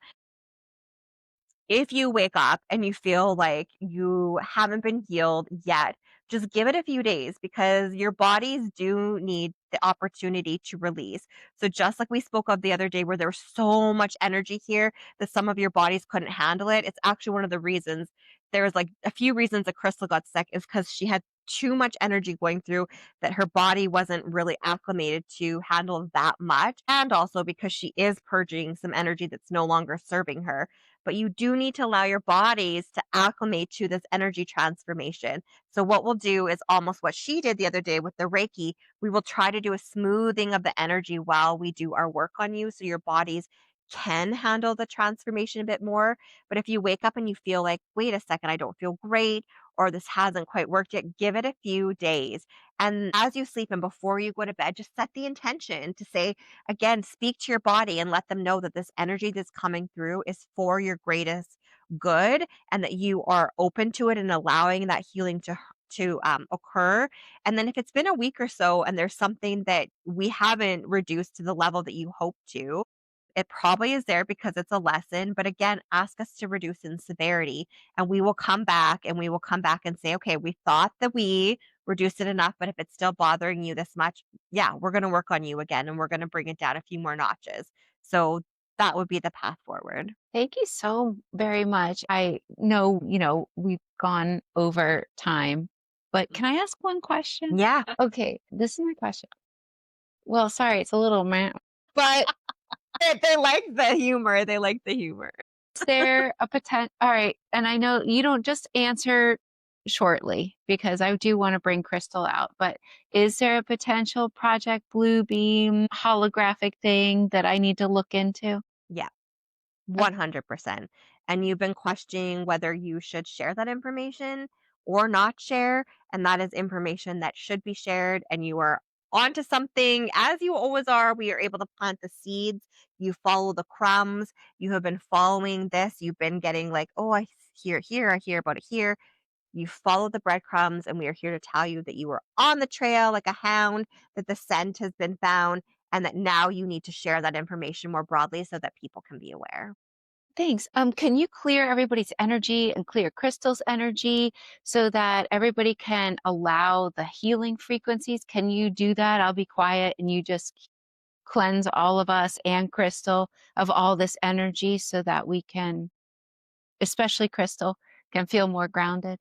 If you wake up and you feel like you haven't been healed yet, just give it a few days because your bodies do need the opportunity to release. So, just like we spoke of the other day, where there's so much energy here that some of your bodies couldn't handle it, it's actually one of the reasons. There's like a few reasons that Crystal got sick is because she had too much energy going through that her body wasn't really acclimated to handle that much. And also because she is purging some energy that's no longer serving her, but you do need to allow your bodies to acclimate to this energy transformation. So, what we'll do is almost what she did the other day with the Reiki. We will try to do a smoothing of the energy while we do our work on you so your bodies can handle the transformation a bit more. But if you wake up and you feel like, wait a second, I don't feel great, or this hasn't quite worked yet, give it a few days. And as you sleep and before you go to bed, just set the intention to say, again, speak to your body and let them know that this energy that's coming through is for your greatest good and that you are open to it and allowing that healing to occur. And then if it's been a week or so and there's something that we haven't reduced to the level that you hope to, it probably is there because it's a lesson. But again, ask us to reduce in severity and we will come back and we will come back and say, okay, we thought that we reduced it enough, but if it's still bothering you this much, yeah, we're going to work on you again and we're going to bring it down a few more notches. So that would be the path forward. Thank you so very much. I know, we've gone over time, but can I ask one question? Yeah. Okay, this is my question. Well, sorry, it's a little meh, but They like the humor. They like the humor. is there a potential? All right, and I know you don't just answer shortly because I do want to bring Crystal out, but is there a potential Project Bluebeam holographic thing that I need to look into? Yeah. Okay. 100%. And you've been questioning whether you should share that information or not share. And that is information that should be shared. And you are onto something as you always are. We are able to plant the seeds. You follow the crumbs. You have been following this. You've been getting like, oh, I hear it here. I hear about it here. You follow the breadcrumbs. And we are here to tell you that you are on the trail like a hound, that the scent has been found. And that now you need to share that information more broadly so that people can be aware. Thanks. Can you clear everybody's energy and clear Crystal's energy so that everybody can allow the healing frequencies? Can you do that? I'll be quiet and you just cleanse all of us and Crystal of all this energy so that we can, especially Crystal, can feel more grounded.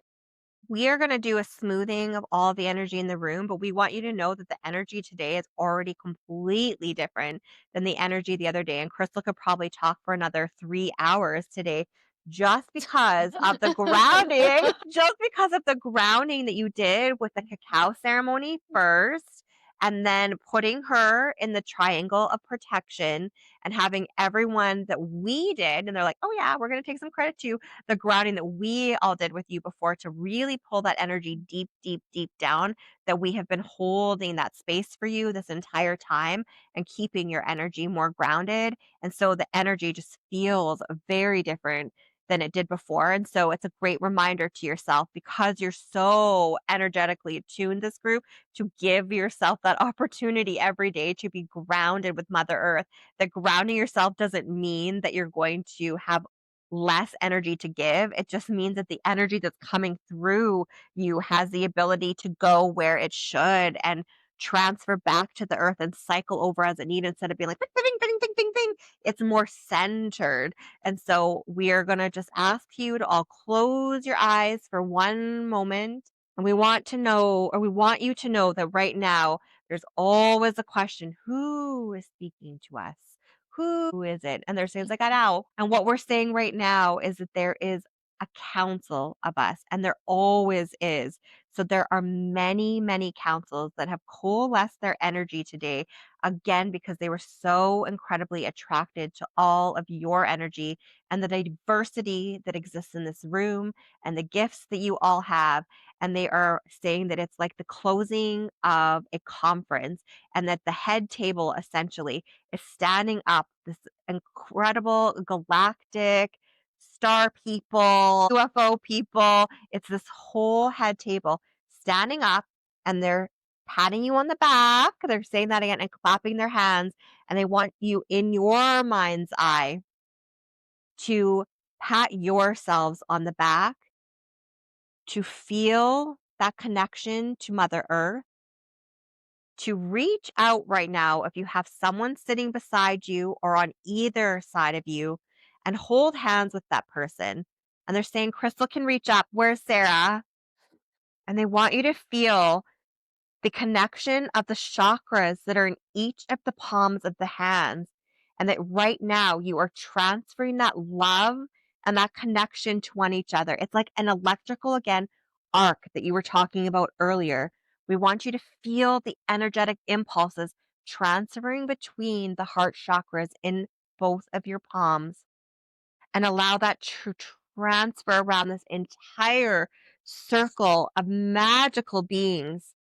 We are going to do a smoothing of all the energy in the room, but we want you to know that the energy today is already completely different than the energy the other day. And Crystal could probably talk for another 3 hours today just because of the just because of the grounding that you did with the cacao ceremony first. and then putting her in the triangle of protection and having everyone that we did, and they're like, oh, yeah, we're going to take some credit to the grounding that we all did with you before to really pull that energy deep, deep, deep down. That we have been holding that space for you this entire time and keeping your energy more grounded. And so the energy just feels very different than it did before. And so it's a great reminder to yourself because you're so energetically attuned this group to give yourself that opportunity every day to be grounded with Mother Earth. That grounding yourself doesn't mean that you're going to have less energy to give. It just means that the energy that's coming through you has the ability to go where it should and transfer back to the earth and cycle over as it needs instead of being like bing, bing, bing, bing, bing, bing. It's more centered. And so we are going to just ask you to all close your eyes for one moment. And we want to know, or we want you to know that right now, there's always a question: who is speaking to us? Who is it? And there's things like I know. And what we're saying right now is that there is a council of us, and there always is. So there are many, many councils that have coalesced their energy today, again, because they were so incredibly attracted to all of your energy and the diversity that exists in this room and the gifts that you all have. And they are saying that it's like the closing of a conference, and that the head table essentially is standing up, this incredible galactic star people, UFO people. It's this whole head table standing up, and they're patting you on the back. They're saying that again and clapping their hands. And they want you in your mind's eye to pat yourselves on the back, to feel that connection to Mother Earth, to reach out right now if you have someone sitting beside you or on either side of you and hold hands with that person. And they're saying, Crystal can reach up. Where's Sarah? And they want you to feel the connection of the chakras that are in each of the palms of the hands. And that right now you are transferring that love and that connection to one each other. It's like an electrical, again, arc that you were talking about earlier. We want you to feel the energetic impulses transferring between the heart chakras in both of your palms, and allow that to transfer around this entire circle of magical beings.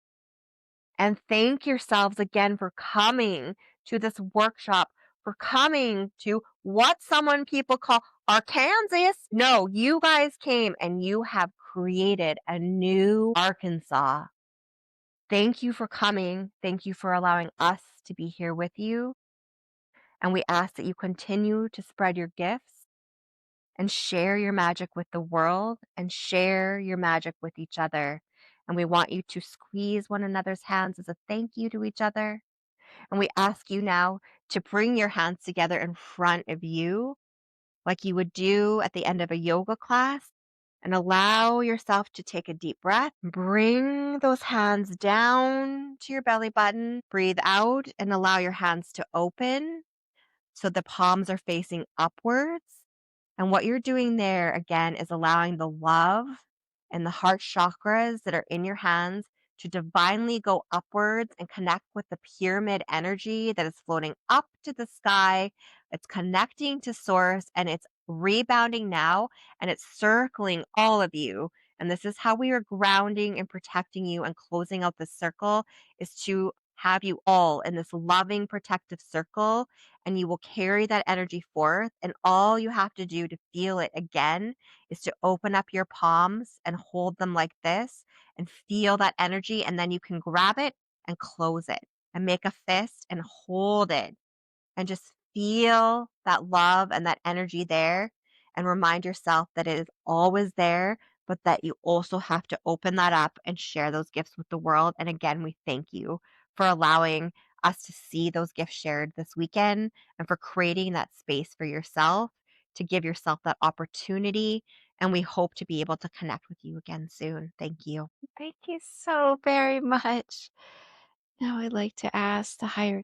And thank yourselves again for coming to this workshop, for coming to what someone people call Arkansas. No, you guys came and you have created a new Arkansas. Thank you for coming. Thank you for allowing us to be here with you. And we ask that you continue to spread your gifts and share your magic with the world and share your magic with each other. And we want you to squeeze one another's hands as a thank you to each other. And we ask you now to bring your hands together in front of you, like you would do at the end of a yoga class, and allow yourself to take a deep breath. Bring those hands down to your belly button. Breathe out and allow your hands to open so the palms are facing upwards. And what you're doing there again is allowing the love and the heart chakras that are in your hands to divinely go upwards and connect with the pyramid energy that is floating up to the sky. It's connecting to source, and it's rebounding now, and it's circling all of you. And this is how we are grounding and protecting you and closing out the circle, is to have you all in this loving protective circle, and you will carry that energy forth. And all you have to do to feel it again is to open up your palms and hold them like this and feel that energy. And then you can grab it and close it and make a fist and hold it and just feel that love and that energy there, and remind yourself that it is always there, but that you also have to open that up and share those gifts with the world. And again, we thank you for allowing us to see those gifts shared this weekend and for creating that space for yourself to give yourself that opportunity. And we hope to be able to connect with you again soon. Thank you. Thank you so very much. Now I'd like to ask the higher